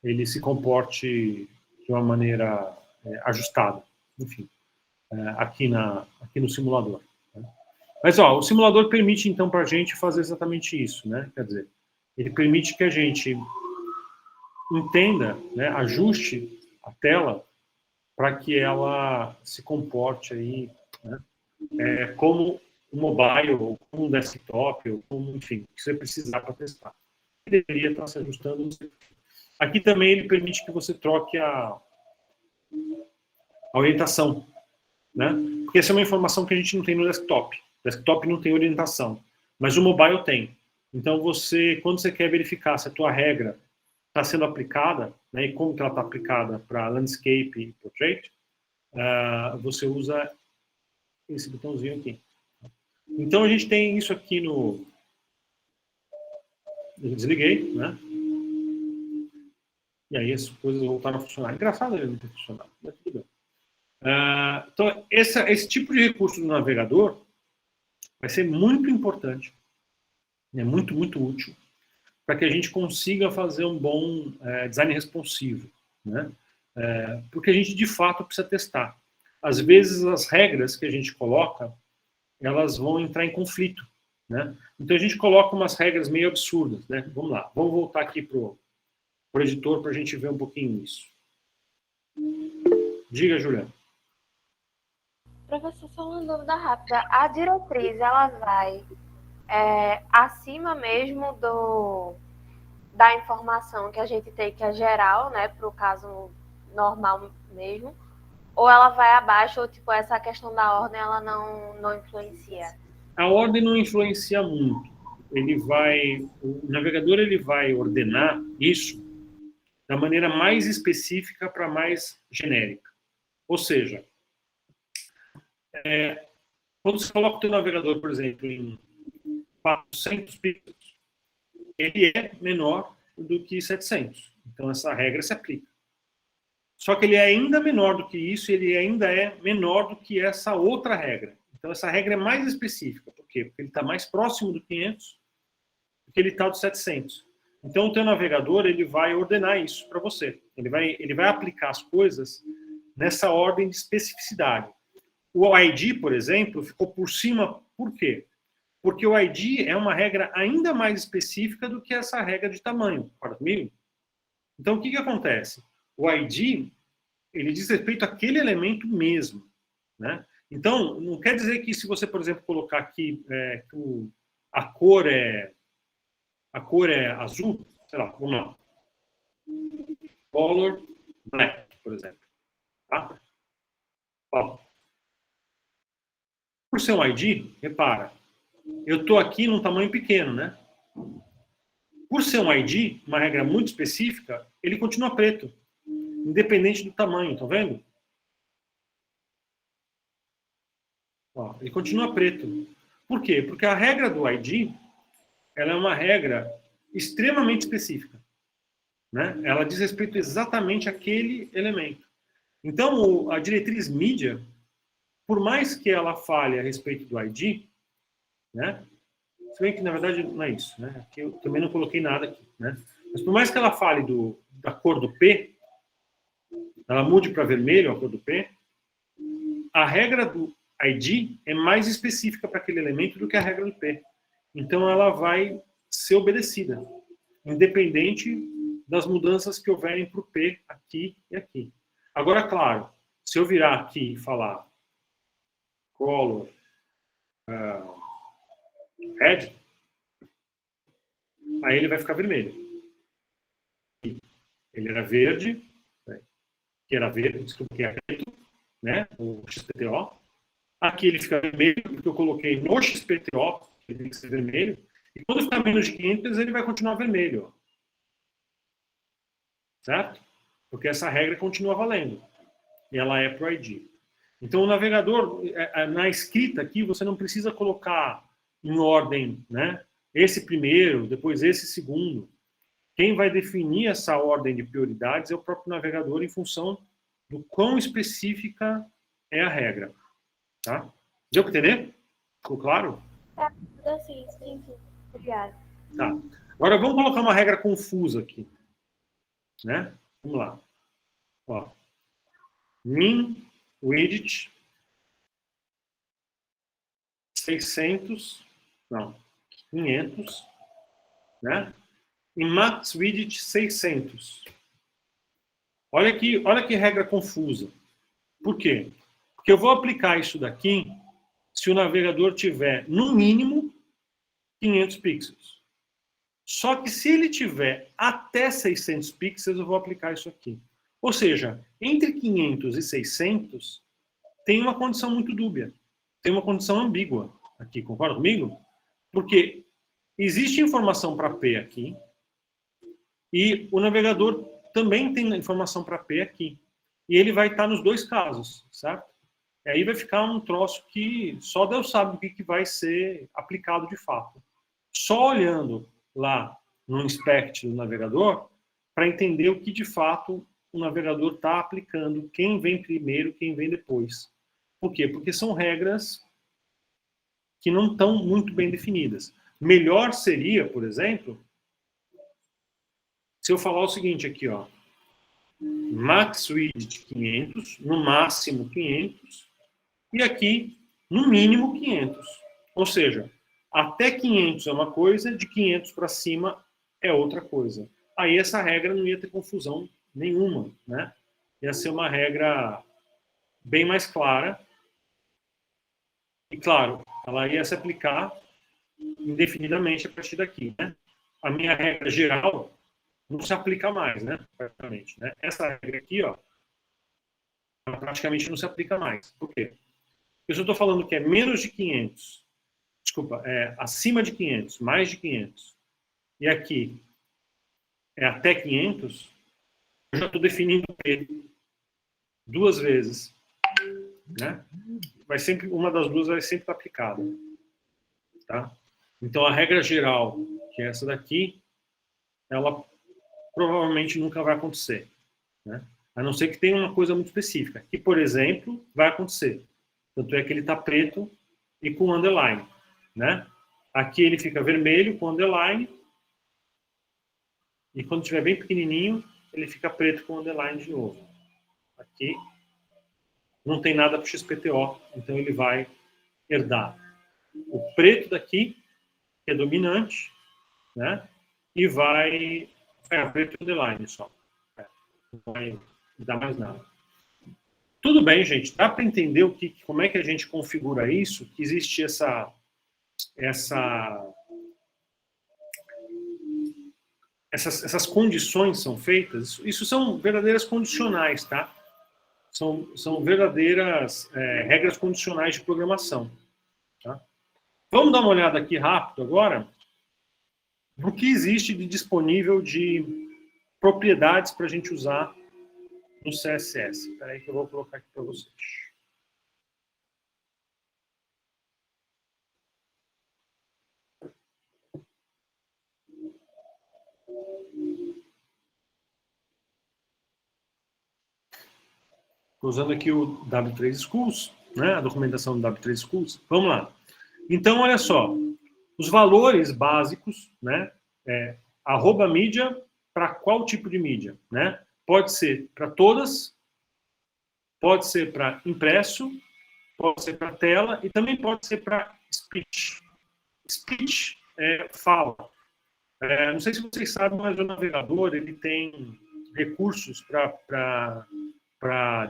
ele se comporte de uma maneira ajustada, enfim, aqui no simulador. Né? Mas o simulador permite então para a gente fazer exatamente isso, né? Quer dizer, ele permite que a gente entenda, né, ajuste a tela para que ela se comporte aí, né, como um mobile, ou como um desktop, ou como, enfim, o que você precisar para testar. Ele deveria estar se ajustando. Aqui também ele permite que você troque a orientação, né? Porque essa é uma informação que a gente não tem no desktop. O desktop não tem orientação, mas o mobile tem. Então, quando você quer verificar se a tua regra está sendo aplicada, né, e como que ela está aplicada para landscape e portrait, você usa esse botãozinho aqui. Então, a gente tem isso aqui no... Eu desliguei, né? E aí as coisas voltaram a funcionar. Engraçado ele não ter funcionado, mas tudo bem. Então, esse tipo de recurso do navegador vai ser muito importante, né, muito, muito útil, para que a gente consiga fazer um bom design responsivo, né? Porque a gente, de fato, precisa testar. Às vezes, as regras que a gente coloca, elas vão entrar em conflito, né? Então, a gente coloca umas regras meio absurdas, né? Vamos lá, vamos voltar aqui para o editor para a gente ver um pouquinho isso. Diga, Juliana. Professor, só uma dúvida rápida. A diretriz, ela vai acima mesmo da informação que a gente tem, que é geral, né, para o caso normal mesmo, ou ela vai abaixo, ou tipo, essa questão da ordem, ela não influencia? A ordem não influencia muito. O navegador ele vai ordenar isso da maneira mais específica para mais genérica. Ou seja, quando você coloca o teu navegador, por exemplo, em 400 pixels, ele é menor do que 700. Então, essa regra se aplica. Só que ele é ainda menor do que isso, ele ainda é menor do que essa outra regra. Então, essa regra é mais específica. Por quê? Porque ele está mais próximo do 500 do que ele está do 700. Então, o teu navegador ele vai ordenar isso para você. Ele vai aplicar as coisas nessa ordem de especificidade. O ID, por exemplo, ficou por cima. Por quê? Porque o ID é uma regra ainda mais específica do que essa regra de tamanho. Concorda comigo? Então, o que acontece? O ID, ele diz respeito àquele elemento mesmo, né? Então, não quer dizer que se você, por exemplo, colocar aqui que a cor é azul, sei lá, vamos lá, color black, por exemplo, tá? Ó, por ser um ID, repara, eu estou aqui num tamanho pequeno, né? Por ser um ID, uma regra muito específica, ele continua preto, independente do tamanho, tá vendo? Ó, ele continua preto. Por quê? Porque a regra do ID, ela é uma regra extremamente específica, né? Ela diz respeito exatamente àquele elemento. Então, a diretriz mídia, por mais que ela fale a respeito do ID, né? Se bem que, na verdade, não é isso, né? Aqui eu também não coloquei nada aqui, né? Mas por mais que ela fale da cor do P, ela mude para vermelho a cor do P, a regra do ID é mais específica para aquele elemento do que a regra do P. Então, ela vai ser obedecida, independente das mudanças que houverem para o P aqui e aqui. Agora, claro, se eu virar aqui e falar color red, aí ele vai ficar vermelho. Ele era verde, que era verde, desculpa, que é preto, né, o XPTO. Aqui ele fica vermelho, porque eu coloquei no XPTO, ele tem que ser vermelho, e quando ficar menos de 500, ele vai continuar vermelho. Certo? Porque essa regra continua valendo. E ela é para o ID. Então, o navegador, na escrita aqui, você não precisa colocar em ordem, né? Esse primeiro, depois esse segundo. Quem vai definir essa ordem de prioridades é o próprio navegador em função do quão específica é a regra. Tá? Deu para entender? Ficou claro? Sim, sim, sim. Obrigada. Tá. Agora vamos colocar uma regra confusa aqui. Né? Vamos lá. Ó. Min widget 600, não, 500, né? E max widget 600. Olha que regra confusa. Por quê? Porque eu vou aplicar isso daqui se o navegador tiver, no mínimo, 500 pixels. Só que se ele tiver até 600 pixels, eu vou aplicar isso aqui. Ou seja, entre 500 e 600, tem uma condição muito dúbia. Tem uma condição ambígua aqui, concorda comigo? Porque existe informação para P aqui e o navegador também tem informação para P aqui. E ele vai estar nos dois casos, certo? E aí vai ficar um troço que só Deus sabe o que vai ser aplicado de fato. Só olhando lá no inspect do navegador para entender o que de fato o navegador está aplicando, quem vem primeiro, quem vem depois. Por quê? Porque são regras que não estão muito bem definidas. Melhor seria, por exemplo, se eu falar o seguinte aqui, ó, max widget 500, no máximo 500, e aqui, no mínimo 500. Ou seja, até 500 é uma coisa, de 500 para cima é outra coisa. Aí essa regra não ia ter confusão nenhuma, né? Ia ser uma regra bem mais clara E, claro, ela ia se aplicar indefinidamente a partir daqui, né? A minha regra geral não se aplica mais, né? Praticamente, né? Essa regra aqui, ó, praticamente não se aplica mais. Por quê? Porque se eu estou falando que é menos de 500, desculpa, é acima de 500, mais de 500, e aqui é até 500, eu já estou definindo ele duas vezes, né? Vai sempre, uma das duas vai sempre estar aplicada, tá? Então, a regra geral, que é essa daqui, ela provavelmente nunca vai acontecer, né? A não ser que tenha uma coisa muito específica, que, por exemplo, vai acontecer. Tanto é que ele está preto e com underline, né? Aqui ele fica vermelho com underline, e quando estiver bem pequenininho, ele fica preto com underline de novo. Aqui não tem nada para o XPTO, então ele vai herdar o preto daqui, que é dominante, né? E vai... preto underline só. Não vai dar mais nada. Tudo bem, gente. Dá para entender como é que a gente configura isso? Que existe essas condições são feitas. Isso são verdadeiras condicionais, tá? São verdadeiras regras condicionais de programação. Tá? Vamos dar uma olhada aqui rápido agora no que existe de disponível de propriedades para a gente usar no CSS. Espera aí que eu vou colocar aqui para vocês. Estou usando aqui o W3 Schools, né, a documentação do W3 Schools. Vamos lá. Então, olha só. Os valores básicos, né, @mídia para qual tipo de mídia, né? Pode ser para todas, pode ser para impresso, pode ser para tela e também pode ser para speech. Speech é fala. Não sei se vocês sabem, mas o navegador ele tem recursos para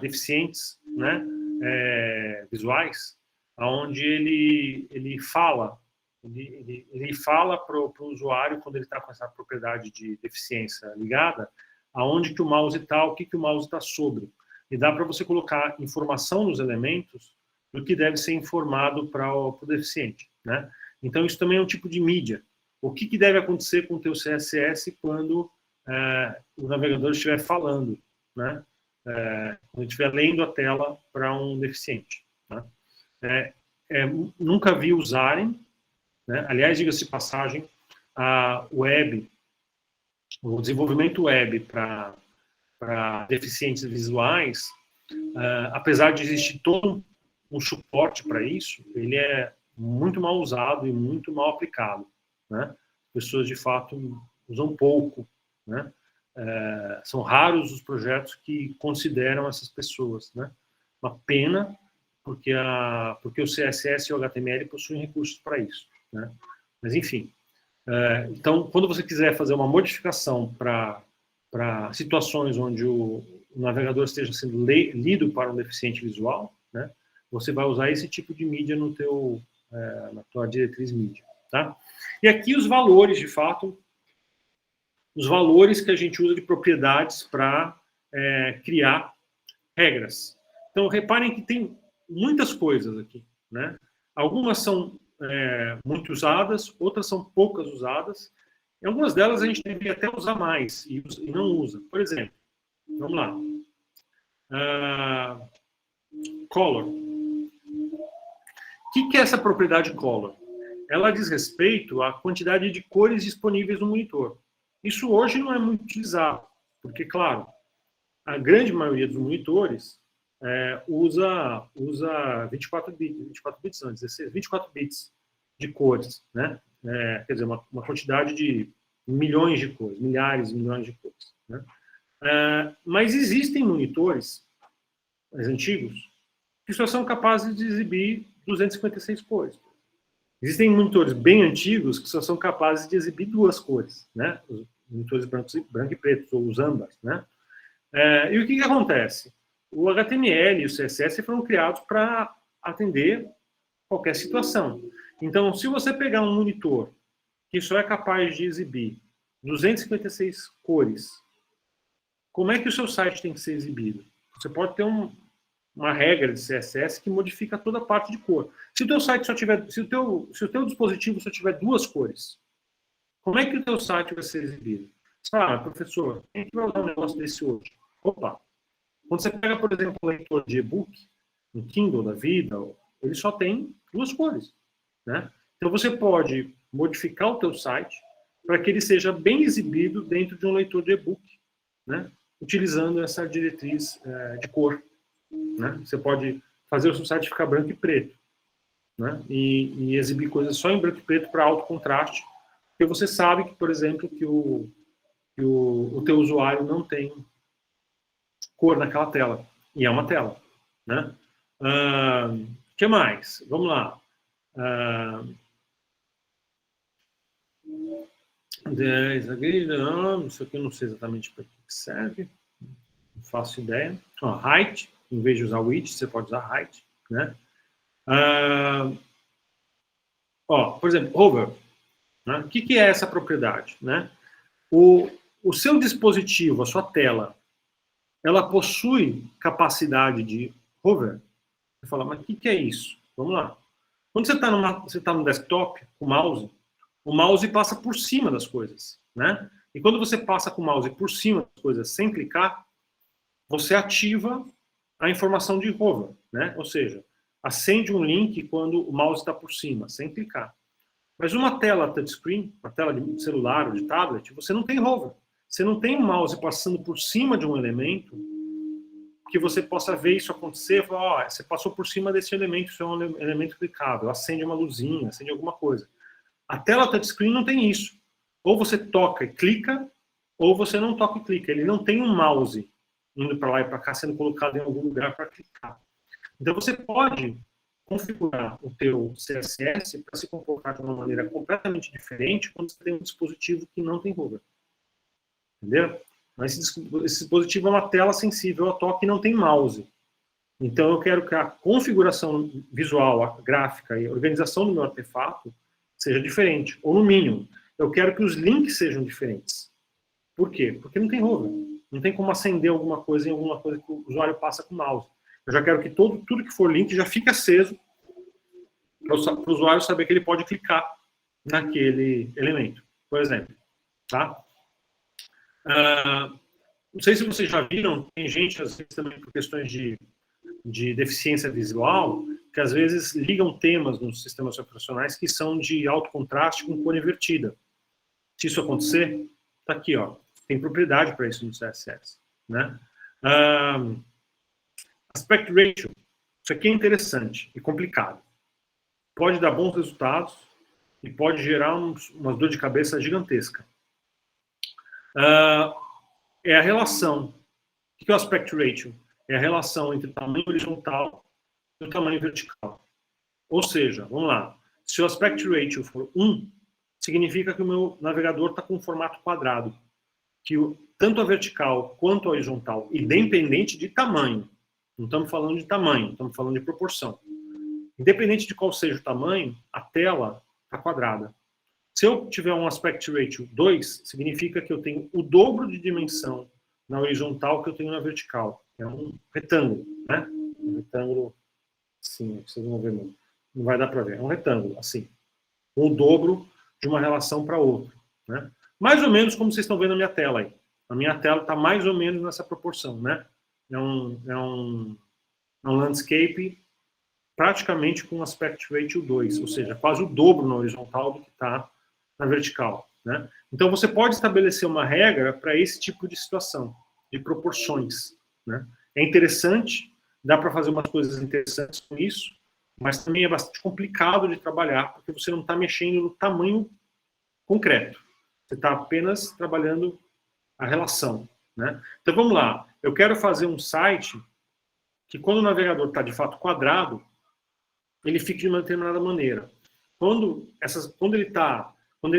deficientes, né, visuais, onde ele fala. Ele fala para o usuário, quando ele está com essa propriedade de deficiência ligada, aonde que o mouse está, o que o mouse está sobre. E dá para você colocar informação nos elementos do que deve ser informado para o deficiente, né? Então, isso também é um tipo de mídia. O que deve acontecer com o teu CSS quando o navegador estiver falando, né? Quando estiver lendo a tela para um deficiente. Né? Nunca vi usarem, né? Aliás, diga-se de passagem, o desenvolvimento web para deficientes visuais, apesar de existir todo um suporte para isso, ele é muito mal usado e muito mal aplicado, né? Pessoas, de fato, usam pouco, né? São raros os projetos que consideram essas pessoas, né? Uma pena, porque o CSS e o HTML possuem recursos para isso, né? Mas, enfim. Então, quando você quiser fazer uma modificação para situações onde o navegador esteja sendo lido para um deficiente visual, né, você vai usar esse tipo de mídia na tua diretriz mídia. Tá? E aqui os valores, de fato, os valores que a gente usa de propriedades para criar regras. Então, reparem que tem muitas coisas aqui, né? Algumas são muito usadas, outras são poucas usadas. Em algumas delas a gente deveria até usar mais e não usa. Por exemplo, vamos lá. Color. O que é essa propriedade color? Ela diz respeito à quantidade de cores disponíveis no monitor. Isso hoje não é muito utilizado, porque, claro, a grande maioria dos monitores usa 24 bits, não, 16, 24 bits de cores, né? Quer dizer, uma quantidade de milhões de cores, milhares e milhões de cores, né? Mas existem monitores mais antigos que só são capazes de exibir 256 cores. Existem monitores bem antigos que só são capazes de exibir 2 cores, né? Os monitores branco e preto, ou os ambas, né? E o que acontece? O HTML e o CSS foram criados para atender qualquer situação. Então, se você pegar um monitor que só é capaz de exibir 256 cores, como é que o seu site tem que ser exibido? Você pode ter uma regra de CSS que modifica toda a parte de cor. Se o teu site só tiver, se o teu dispositivo só tiver 2 cores, como é que o teu site vai ser exibido? Professor, quem é que vai usar um negócio desse hoje? Opa! Quando você pega, por exemplo, um leitor de e-book, um Kindle da vida, ele só tem 2 cores, né? Então você pode modificar o teu site para que ele seja bem exibido dentro de um leitor de e-book, né? Utilizando essa diretriz de cor, né? Você pode fazer o seu site ficar branco e preto, né? E exibir coisas só em branco e preto para alto contraste, porque você sabe que, por exemplo, que o teu usuário não tem cor naquela tela, e é uma tela, né? Que mais? Vamos lá. Isso aqui eu não sei exatamente para que serve, não faço ideia. Height, em vez de usar width, você pode usar height, né? Por exemplo, hover. Né? O que é essa propriedade? Né? O seu dispositivo, a sua tela, ela possui capacidade de hover? Você fala, mas o que é isso? Vamos lá. Quando você tá no desktop, com o mouse passa por cima das coisas, né? E quando você passa com o mouse por cima das coisas sem clicar, você ativa a informação de hover, né? Ou seja, acende um link quando o mouse está por cima, sem clicar. Mas uma tela touchscreen, uma tela de celular ou de tablet, você não tem hover. Você não tem um mouse passando por cima de um elemento que você possa ver isso acontecer e falar, você passou por cima desse elemento, isso é um elemento clicável, acende uma luzinha, acende alguma coisa. A tela touchscreen não tem isso. Ou você toca e clica, ou você não toca e clica. Ele não tem um mouse indo para lá e para cá, sendo colocado em algum lugar para clicar. Então você pode configurar o teu CSS para se comportar de uma maneira completamente diferente quando você tem um dispositivo que não tem hover. Entendeu? Mas esse dispositivo é uma tela sensível ao toque e não tem mouse. Então eu quero que a configuração visual, a gráfica e a organização do meu artefato seja diferente. Ou no mínimo, eu quero que os links sejam diferentes. Por quê? Porque não tem hover. Não tem como acender alguma coisa em alguma coisa que o usuário passa com o mouse. Eu já quero que tudo que for link já fique aceso para o usuário saber que ele pode clicar naquele elemento, por exemplo. Tá? Não sei se vocês já viram, tem gente, às vezes, também por questões de deficiência visual, que às vezes ligam temas nos sistemas operacionais que são de alto contraste com cor invertida. Se isso acontecer, tá aqui, ó. Tem propriedade para isso no CSS, né? Aspect ratio. Isso aqui é interessante e complicado. Pode dar bons resultados e pode gerar uma dor de cabeça gigantesca. É a relação. O que é o aspect ratio? É a relação entre o tamanho horizontal e o tamanho vertical. Ou seja, vamos lá. Se o aspect ratio for 1, significa que o meu navegador está com um formato quadrado. Que tanto a vertical quanto a horizontal, independente de tamanho, não estamos falando de tamanho, estamos falando de proporção. Independente de qual seja o tamanho, a tela está quadrada. Se eu tiver um aspect ratio 2, significa que eu tenho o dobro de dimensão na horizontal que eu tenho na vertical. É um retângulo, né? Um retângulo, assim, vocês vão ver, não vai dar para ver. É um retângulo, assim. O dobro de uma relação para outra, né? Mais ou menos como vocês estão vendo na minha tela aí. A minha tela está mais ou menos nessa proporção, né? É um landscape praticamente com aspect ratio 2, ou seja, quase o dobro na horizontal do que está na vertical, né? Então você pode estabelecer uma regra para esse tipo de situação, de proporções, né? É interessante, dá para fazer umas coisas interessantes com isso, mas também é bastante complicado de trabalhar, porque você não está mexendo no tamanho concreto. Você está apenas trabalhando a relação, né? Então vamos lá. Eu quero fazer um site que quando o navegador está de fato quadrado, ele fique de uma determinada maneira. Quando ele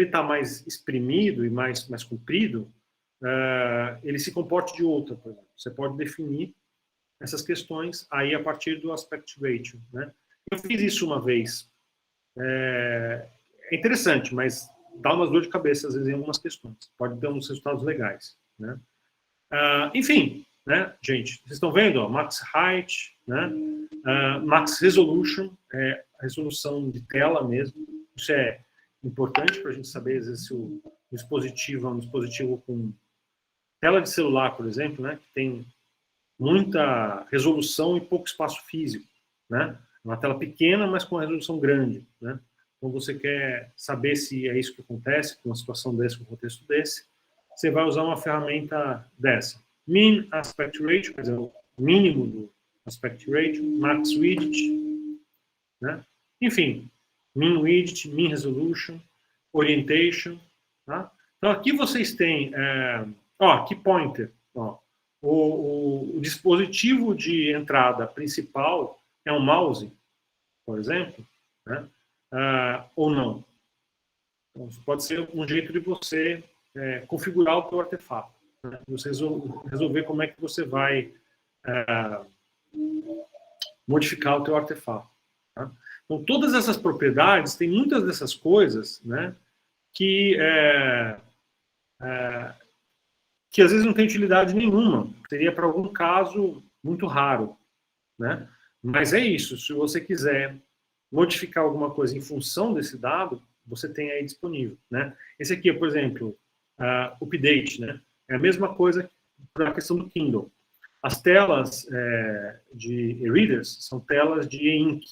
está mais exprimido e mais comprido, ele se comporte de outra, por exemplo. Você pode definir essas questões aí a partir do aspect ratio, né? Eu fiz isso uma vez. É interessante, mas dá umas dor de cabeça, às vezes, em algumas questões. Pode ter uns resultados legais, né? Enfim, né, gente, vocês estão vendo, ó, Max Height, né? Max Resolution, a resolução de tela mesmo. Isso é importante para a gente saber, às vezes, se o dispositivo é um dispositivo com tela de celular, por exemplo, né, que tem muita resolução e pouco espaço físico, né? Uma tela pequena, mas com resolução grande, né? Então, você quer saber se é isso que acontece com uma situação desse, com um contexto desse, você vai usar uma ferramenta dessa. Min Aspect Ratio, quer dizer, o mínimo do Aspect Ratio, Max Widget, né? Enfim, Min Widget, Min Resolution, Orientation, tá? Então, aqui vocês têm, Key Pointer, ó. O dispositivo de entrada principal é um mouse, por exemplo, né? Ou não. Então, isso pode ser um jeito de você configurar o seu artefato, né? Você resolver como é que você vai modificar o seu artefato. Tá? Então, todas essas propriedades, tem muitas dessas coisas, né, que às vezes não tem utilidade nenhuma. Seria para algum caso muito raro, né? Mas é isso. Se você quiser modificar alguma coisa em função desse dado, você tem aí disponível, né? Esse aqui, por exemplo, update, né? É a mesma coisa para a questão do Kindle. As telas de e-readers são telas de e-ink.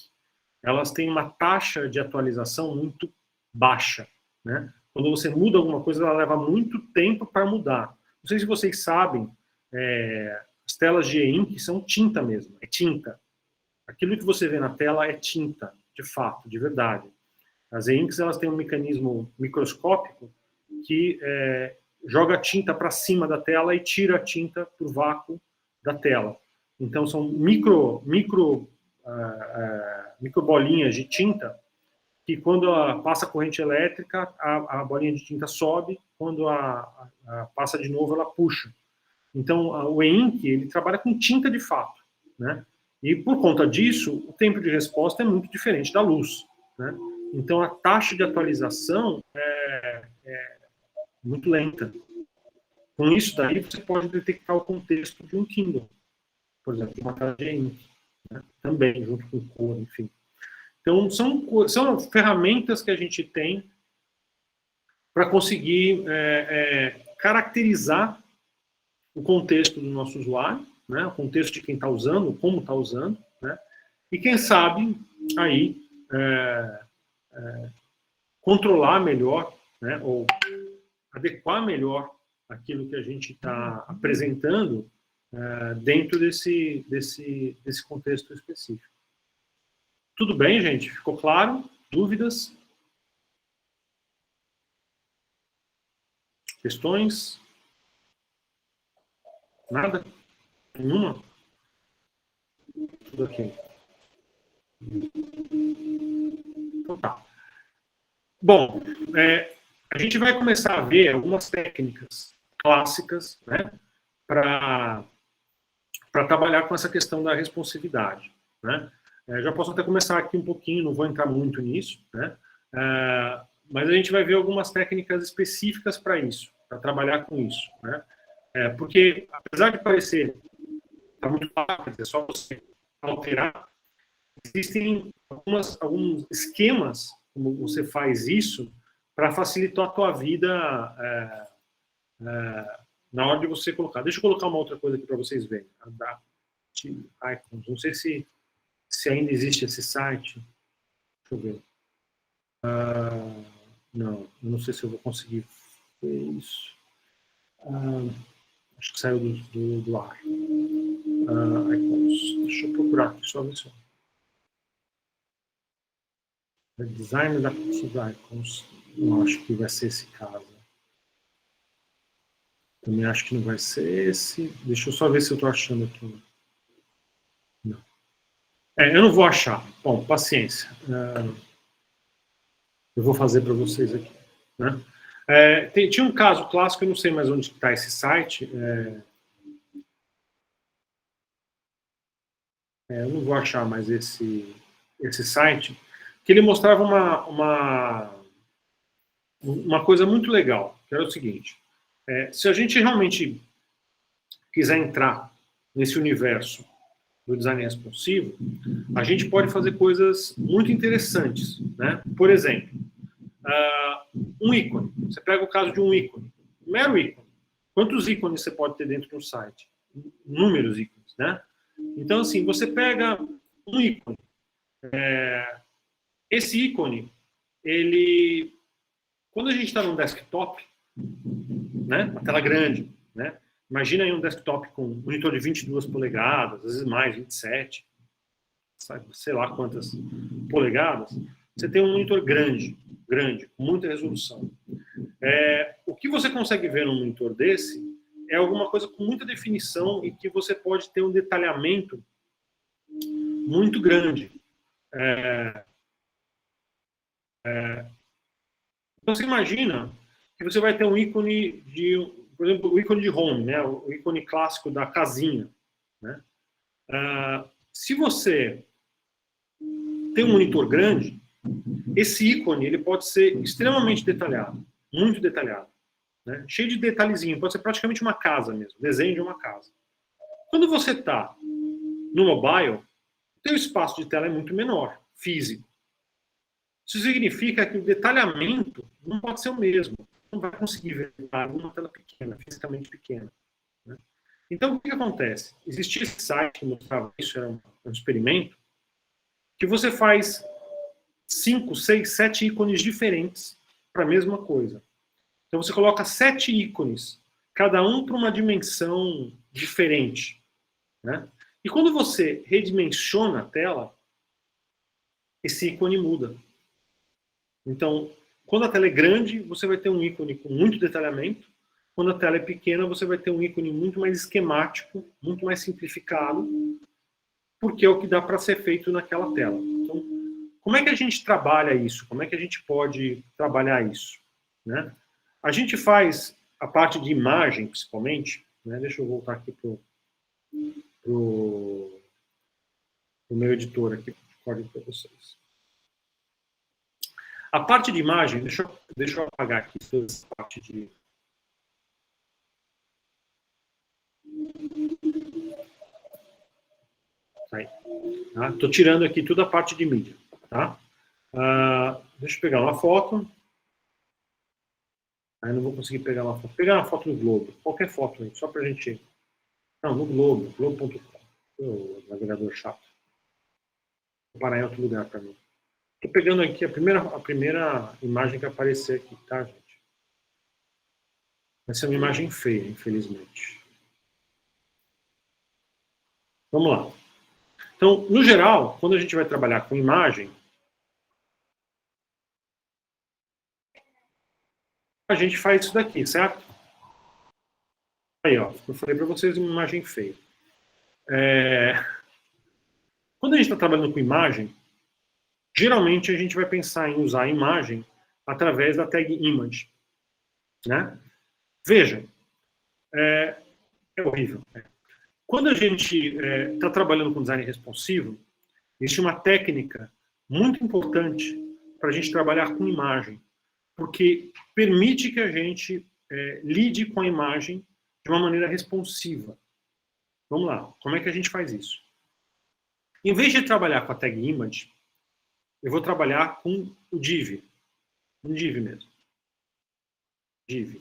Elas têm uma taxa de atualização muito baixa, né? Quando você muda alguma coisa, ela leva muito tempo para mudar. Não sei se vocês sabem, as telas de e-ink são tinta mesmo, é tinta. Aquilo que você vê na tela é tinta, de fato, de verdade. As e-inks, elas têm um mecanismo microscópico que joga a tinta para cima da tela e tira a tinta para o vácuo da tela. Então, são micro bolinhas de tinta que, quando passa a corrente elétrica, a bolinha de tinta sobe, quando passa de novo, ela puxa. Então, o e-ink, ele trabalha com tinta de fato, né? E, por conta disso, o tempo de resposta é muito diferente da luz, né? Então, a taxa de atualização é muito lenta. Com isso daí, você pode detectar o contexto de um Kindle, por exemplo, de uma tela de e-ink, né? Também, junto com cor, enfim. Então, são ferramentas que a gente tem para conseguir caracterizar o contexto do nosso usuário, né? O contexto de quem está usando, como está usando, né? E quem sabe aí controlar melhor, né? Ou adequar melhor aquilo que a gente está apresentando dentro desse contexto específico. Tudo bem, gente? Ficou claro? Dúvidas? Questões? Nada? Nenhuma? Tudo ok. Então tá. Bom, a gente vai começar a ver algumas técnicas clássicas, né, para trabalhar com essa questão da responsividade, né? Já posso até começar aqui um pouquinho, não vou entrar muito nisso, né? Mas a gente vai ver algumas técnicas específicas para isso, para trabalhar com isso, né? Porque, apesar de parecer tá muito fácil, é só você alterar, existem alguns esquemas como você faz isso para facilitar a tua vida na hora de você colocar. Deixa eu colocar uma outra coisa aqui para vocês verem. Icons. Não sei se ainda existe esse site. Deixa eu ver. Não, eu não sei se eu vou conseguir ver isso. Acho que saiu do ar. Icons. Deixa eu procurar aqui, só ver se Design Adaptive Icons. Não acho que vai ser esse caso. Também acho que não vai ser esse. Deixa eu só ver se eu estou achando aqui. Não. Eu não vou achar. Bom, paciência. Eu vou fazer para vocês aqui, né? Tinha um caso clássico, eu não sei mais onde está esse site. Eu não vou achar mais esse esse site, que ele mostrava uma coisa muito legal, que era o seguinte, se a gente realmente quiser entrar nesse universo do design responsivo, a gente pode fazer coisas muito interessantes, né? Por exemplo, um ícone. Você pega o caso de um ícone, um mero ícone. Quantos ícones você pode ter dentro de um site? Inúmeros ícones, né? Então, assim, você pega um ícone. Esse ícone, ele... Quando a gente está num desktop, né, uma tela grande, né? Imagina aí um desktop com um monitor de 22 polegadas, às vezes mais, 27, sei lá quantas polegadas. Você tem um monitor grande, com muita resolução. O que você consegue ver num monitor desse é alguma coisa com muita definição e que você pode ter um detalhamento muito grande. Então, você imagina que você vai ter um ícone de, por exemplo, o ícone de home, né? O ícone clássico da casinha, né? Se você tem um monitor grande, esse ícone ele pode ser extremamente detalhado, muito detalhado, né? Cheio de detalhezinho, pode ser praticamente uma casa mesmo, desenho de uma casa. Quando você está no mobile, o seu espaço de tela é muito menor, físico. Isso significa que o detalhamento não pode ser o mesmo. Não vai conseguir ver uma tela pequena, fisicamente pequena, né? Então, o que acontece? Existia esse site que mostrava isso, era um experimento, que você faz 5, 6, 7 ícones diferentes para a mesma coisa. Então, você coloca 7 ícones, cada um para uma dimensão diferente, né? E quando você redimensiona a tela, esse ícone muda. Então, quando a tela é grande, você vai ter um ícone com muito detalhamento. Quando a tela é pequena, você vai ter um ícone muito mais esquemático, muito mais simplificado, porque é o que dá para ser feito naquela tela. Então, como é que a gente trabalha isso? Como é que a gente pode trabalhar isso, né? A gente faz a parte de imagem, principalmente, né? Deixa eu voltar aqui para o meu editor aqui, para vocês. A parte de imagem, deixa eu apagar aqui essa parte de... Aí, tá? Tô tirando aqui toda a parte de mídia, tá? Deixa eu pegar uma foto. Aí não vou conseguir pegar uma foto. Vou pegar uma foto no Globo, qualquer foto aí, só pra gente... Não, no Globo, globo.com. O navegador chato. Vou parar em outro lugar para mim. Estou pegando aqui a primeira imagem que aparecer aqui, tá, gente? Essa é uma imagem feia, infelizmente. Vamos lá. Então, no geral, quando a gente vai trabalhar com imagem, a gente faz isso daqui, certo? Aí, ó, eu falei para vocês uma imagem feia. Quando a gente está trabalhando com imagem, geralmente a gente vai pensar em usar a imagem através da tag image, né? Veja, é horrível. Quando a gente está trabalhando com design responsivo, existe uma técnica muito importante para a gente trabalhar com imagem, porque permite que a gente lide com a imagem de uma maneira responsiva. Vamos lá, como é que a gente faz isso? Em vez de trabalhar com a tag image, eu vou trabalhar com o div. Um div mesmo. Div.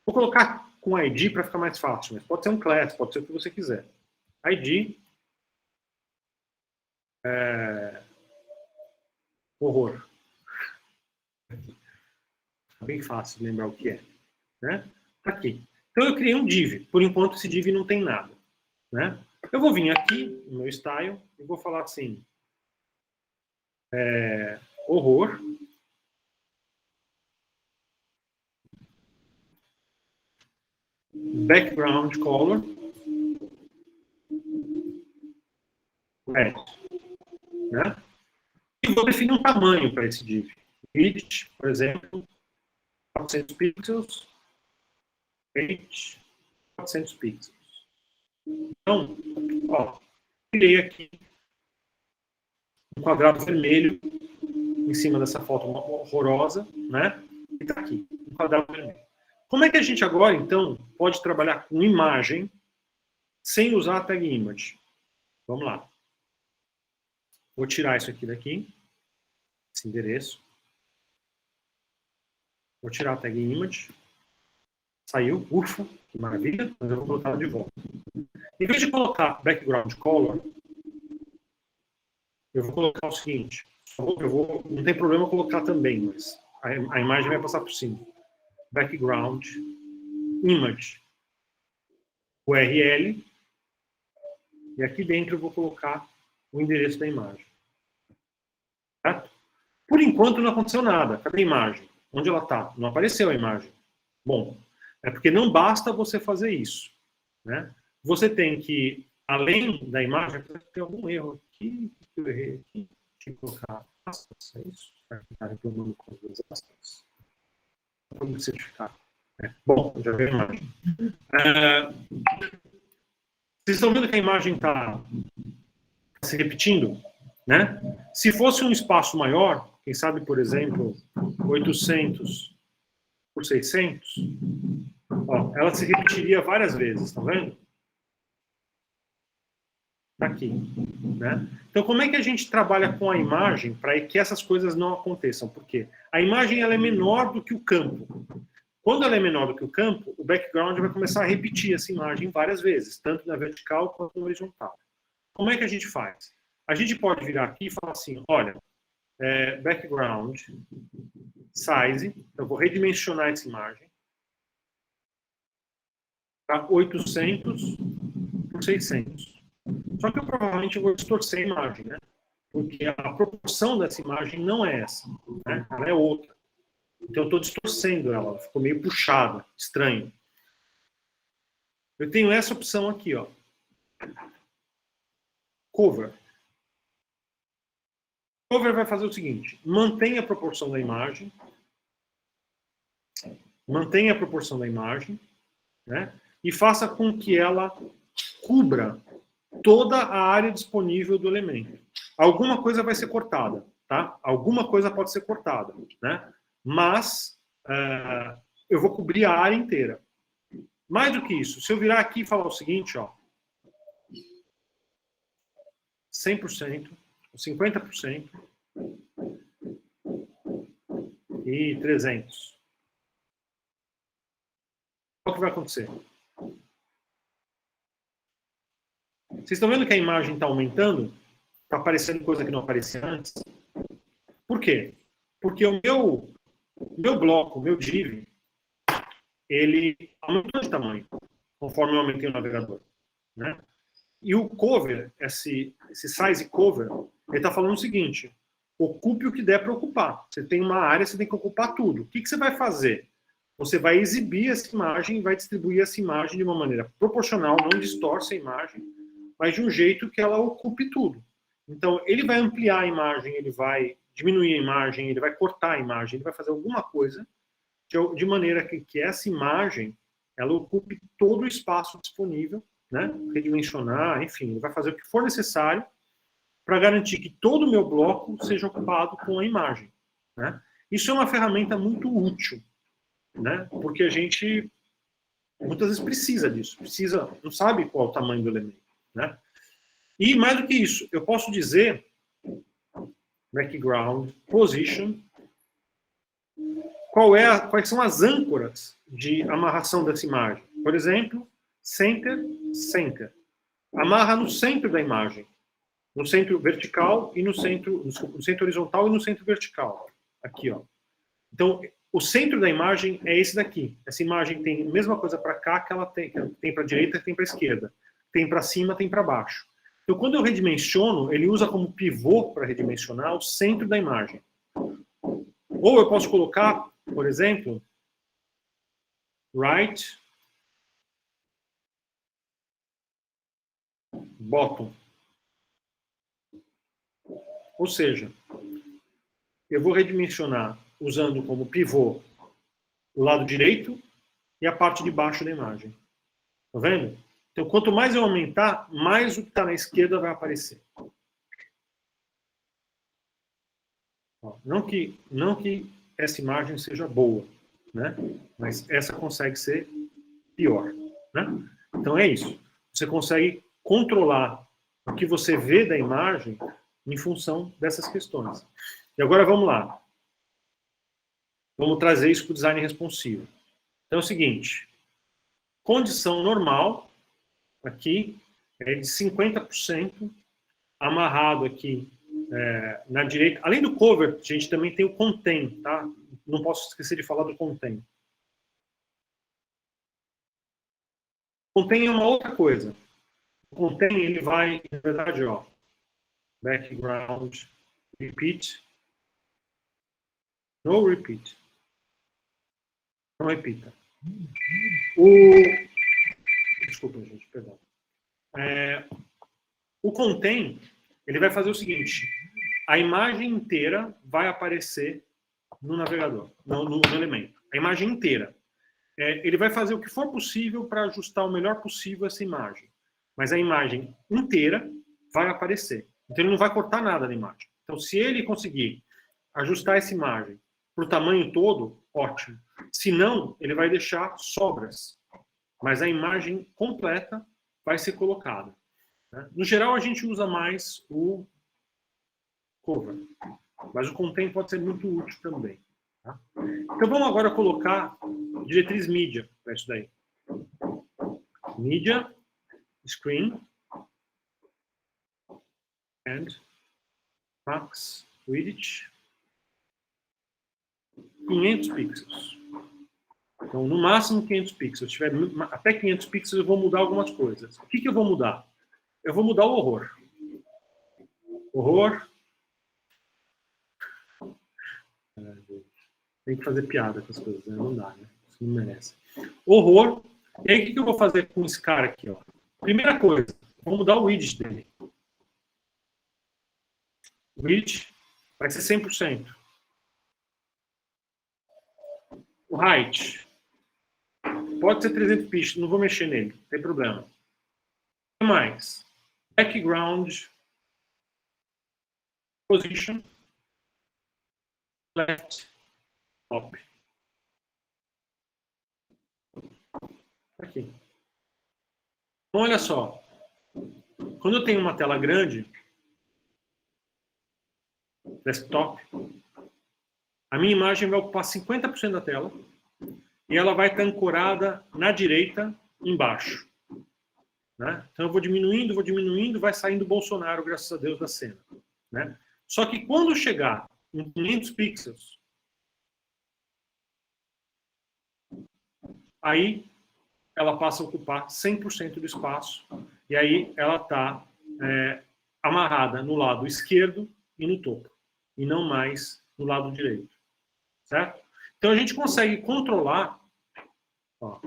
Vou colocar com ID para ficar mais fácil, mas pode ser um class, pode ser o que você quiser. ID. Horror. Bem fácil de lembrar o que é, né? Aqui. Então eu criei um div. Por enquanto esse div não tem nada, né? Eu vou vir aqui no meu style e vou falar assim, horror. Background color. Red, né? E vou definir um tamanho para esse div. Width, por exemplo, 400 pixels. Height, 400 pixels. Então, ó, criei aqui um quadrado vermelho em cima dessa foto horrorosa, né? E está aqui, um quadrado vermelho. Como é que a gente agora, então, pode trabalhar com imagem sem usar a tag image? Vamos lá. Vou tirar isso aqui daqui, esse endereço. Vou tirar a tag image. Saiu, ufa, que maravilha, mas eu vou colocar ela de volta. Em vez de colocar background color, eu vou colocar o seguinte. Não tem problema colocar também, mas a imagem vai passar por cima. Background, image, URL, e aqui dentro eu vou colocar o endereço da imagem. Certo? Por enquanto não aconteceu nada. Cadê a imagem? Onde ela está? Não apareceu a imagem. Bom, é porque não basta você fazer isso, né? Você tem que, além da imagem, tem algum erro aqui, que eu errei aqui, deixa eu colocar aspas, é isso? Para ficar reclamando com as duas aspas. Vamos certificar. Bom, já vi a imagem. Vocês estão vendo que a imagem está se repetindo, né? Se fosse um espaço maior, quem sabe, por exemplo, 800 por 600, ó, ela se repetiria várias vezes, tá vendo? Tá aqui, né? Então, como é que a gente trabalha com a imagem para que essas coisas não aconteçam? Porque a imagem ela é menor do que o campo. Quando ela é menor do que o campo, o background vai começar a repetir essa imagem várias vezes, tanto na vertical quanto na horizontal. Como é que a gente faz? A gente pode virar aqui e falar assim, olha, background, size, eu vou redimensionar essa imagem para 800 por 600. Só que eu provavelmente vou distorcer a imagem, né? Porque a proporção dessa imagem não é essa, né? Ela é outra. Então eu estou distorcendo ela ficou meio puxada, estranho. Eu tenho essa opção aqui, ó. Cover. Cover vai fazer o seguinte, mantém a proporção da imagem, né? E faça com que ela cubra toda a área disponível do elemento. Alguma coisa vai ser cortada, tá? Alguma coisa pode ser cortada, né? Mas eu vou cobrir a área inteira. Mais do que isso, se eu virar aqui e falar o seguinte, ó, 100%, 50% e 300. O que vai acontecer? Vocês estão vendo que a imagem está aumentando? Está aparecendo coisa que não aparecia antes? Por quê? Porque o meu bloco, o meu div, ele aumentou de tamanho, conforme eu aumentei o navegador, né? E o cover, esse size cover, ele está falando o seguinte, ocupe o que der para ocupar. Você tem uma área, você tem que ocupar tudo. O que você vai fazer? Você vai exibir essa imagem, vai distribuir essa imagem de uma maneira proporcional, não distorce a imagem, mas de um jeito que ela ocupe tudo. Então, ele vai ampliar a imagem, ele vai diminuir a imagem, ele vai cortar a imagem, ele vai fazer alguma coisa de maneira que essa imagem ela ocupe todo o espaço disponível, né? Redimensionar, enfim, ele vai fazer o que for necessário para garantir que todo o meu bloco seja ocupado com a imagem, né? Isso é uma ferramenta muito útil, né? Porque a gente muitas vezes precisa disso, não sabe qual é o tamanho do elemento, né? E mais do que isso, eu posso dizer background, position, quais são as âncoras de amarração dessa imagem. Por exemplo, center, center. Amarra no centro da imagem, no centro vertical e no centro horizontal e no centro vertical. Aqui, ó. Então, o centro da imagem é esse daqui. Essa imagem tem a mesma coisa para cá que ela tem para a direita, tem para a esquerda. Tem para cima, tem para baixo. Então, quando eu redimensiono, ele usa como pivô para redimensionar o centro da imagem. Ou eu posso colocar, por exemplo, right bottom. Ou seja, eu vou redimensionar usando como pivô o lado direito e a parte de baixo da imagem. Tá vendo? Então, quanto mais eu aumentar, mais o que está na esquerda vai aparecer. Ó, não que essa imagem seja boa, né? Mas essa consegue ser pior, né? Então é isso. Você consegue controlar o que você vê da imagem em função dessas questões. E agora vamos lá. Vamos trazer isso para o design responsivo. Então é o seguinte, condição normal, aqui, é de 50% amarrado aqui na direita. Além do cover, a gente também tem o contain, tá? Não posso esquecer de falar do contain. Contain é uma outra coisa. O contain, ele vai, na verdade, ó, background, repeat, no repeat. Não repita. Desculpa, gente, perdão. O contain, ele vai fazer o seguinte, a imagem inteira vai aparecer no navegador, no elemento. A imagem inteira. Ele vai fazer o que for possível para ajustar o melhor possível essa imagem. Mas a imagem inteira vai aparecer. Então ele não vai cortar nada da imagem. Então se ele conseguir ajustar essa imagem para o tamanho todo, ótimo. Se não, ele vai deixar sobras. Mas a imagem completa vai ser colocada. Né? No geral, a gente usa mais o cover. Mas o content pode ser muito útil também. Tá? Então vamos agora colocar diretriz mídia para isso daí. Mídia, screen, and max width 500 pixels. Então, no máximo 500 pixels. Se tiver até 500 pixels, eu vou mudar algumas coisas. O que eu vou mudar? Eu vou mudar o horror. Horror. Tem que fazer piada com as coisas, né? Não dá, né? Isso não merece. Horror. E aí, o que eu vou fazer com esse cara aqui? Ó? Primeira coisa, vou mudar o widget dele. O widget vai ser 100%. O height pode ser 300 pixels, não vou mexer nele, não tem problema. O que mais? Background, position, left, top. Aqui. Então, olha só. Quando eu tenho uma tela grande, desktop, a minha imagem vai ocupar 50% da tela e ela vai estar ancorada na direita, embaixo. Né? Então eu vou diminuindo, vai saindo o Bolsonaro, graças a Deus, da cena. Né? Só que quando chegar em 500 pixels, aí ela passa a ocupar 100% do espaço e aí ela está amarrada no lado esquerdo e no topo, e não mais no lado direito. Certo? Então a gente consegue controlar. Ó,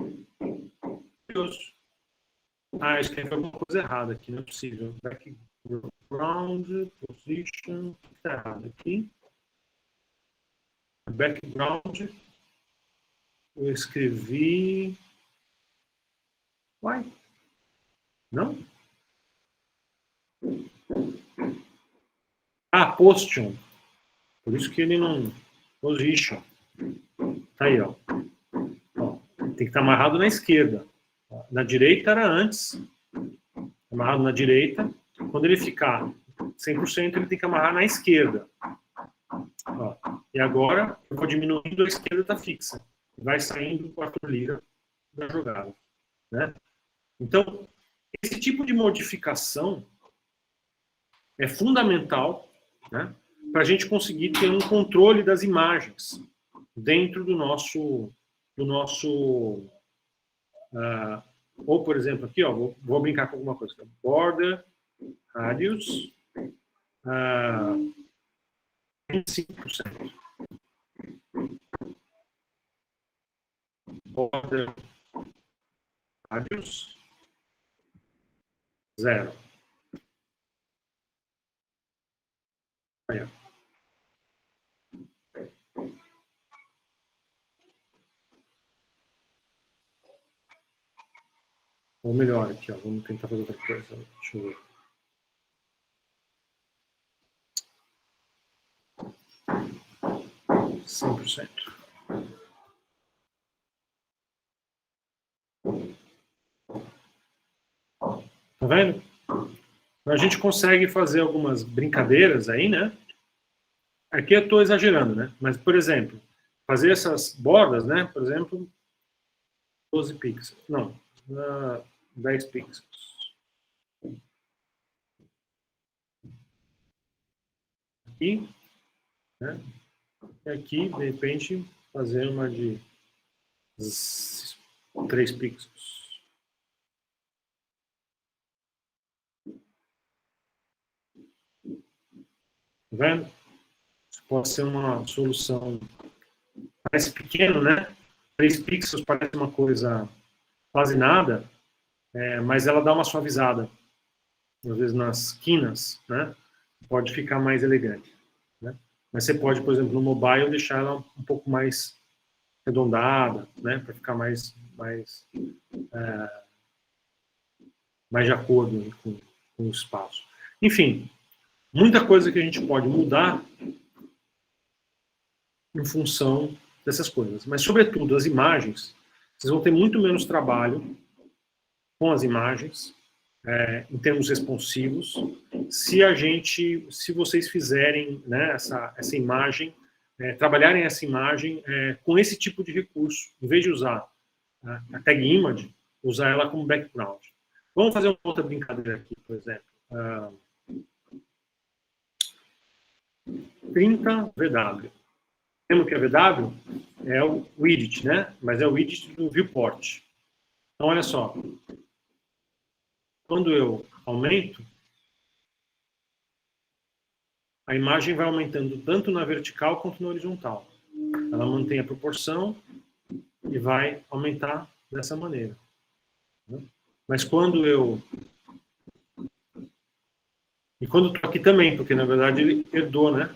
escrevi alguma coisa errada aqui, não é possível. Background, position, está errado aqui. Background, eu escrevi. Uai? Não? Position. Por isso que ele não. Position. Tá aí, ó. Tem que estar amarrado na esquerda. Na direita era antes. Amarrado na direita. Quando ele ficar 100%, ele tem que amarrar na esquerda. Ó. E agora, eu vou diminuindo, a esquerda está fixa. Vai saindo o Arthur Lira da jogada. Né? Então, esse tipo de modificação é fundamental, né, para a gente conseguir ter um controle das imagens dentro do nosso ou, por exemplo, aqui, ó, vou brincar com alguma coisa. Border, radius, 25%. Border, radius, 0. Aí, ó. Ou melhor aqui, ó. Vamos tentar fazer outra coisa. Deixa eu ver. 100%. Tá vendo? Então, a gente consegue fazer algumas brincadeiras aí, né? Aqui eu estou exagerando, né? Mas, por exemplo, fazer essas bordas, né? Por exemplo, 12 pixels. Não, 10 pixels. Aqui, né? E aqui, de repente, fazer uma de 3 pixels. Tá vendo? Isso pode ser uma solução. Parece pequeno, né? 3 pixels parece uma coisa quase nada, mas ela dá uma suavizada. Às vezes nas quinas, né? Pode ficar mais elegante, né? Mas você pode, por exemplo, no mobile deixar ela um pouco mais arredondada, né? Para ficar mais de acordo com o espaço. Enfim, muita coisa que a gente pode mudar em função dessas coisas. Mas, sobretudo, as imagens, vocês vão ter muito menos trabalho com as imagens, em termos responsivos, se vocês fizerem, né, essa imagem, trabalharem essa imagem com esse tipo de recurso, em vez de usar a tag image, usar ela como background. Vamos fazer uma outra brincadeira aqui, por exemplo. 30 VW. Lembra que a VW é o widget, né? Mas é o widget do viewport. Então, olha só. Quando eu aumento, a imagem vai aumentando tanto na vertical quanto na horizontal. Ela mantém a proporção e vai aumentar dessa maneira. Mas quando eu... E quando eu estou aqui também, porque na verdade ele herdou, né?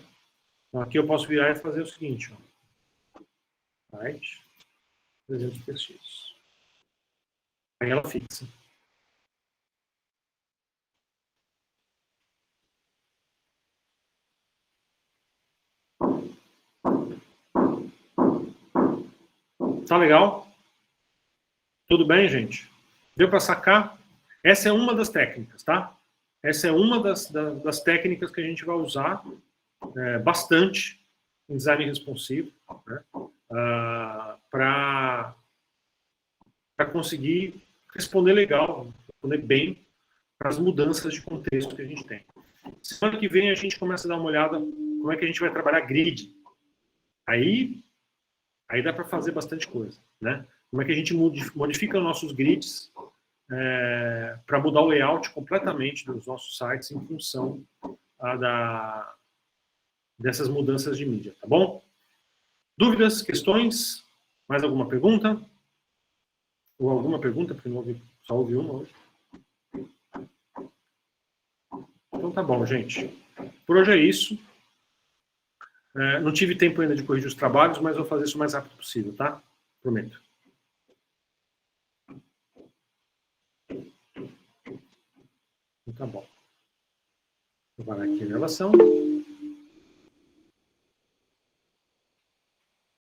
Então aqui eu posso virar e fazer o seguinte, ó. Right, 300 px. Aí ela fixa. Tá legal? Tudo bem, gente? Deu para sacar? Essa é uma das técnicas, tá? Essa é uma das técnicas que a gente vai usar bastante em design responsivo, né? Para conseguir responder legal, responder bem para as mudanças de contexto que a gente tem. Semana que vem a gente começa a dar uma olhada como é que a gente vai trabalhar grid. Aí dá para fazer bastante coisa, né? Como é que a gente modifica nossos grids para mudar o layout completamente dos nossos sites em função dessas mudanças de mídia, tá bom? Dúvidas, questões? Mais alguma pergunta? Ou alguma pergunta, porque só ouvi uma hoje. Então tá bom, gente. Por hoje é isso. Não tive tempo ainda de corrigir os trabalhos, mas vou fazer isso o mais rápido possível, tá? Prometo. Então tá bom. Vou parar aqui a gravação.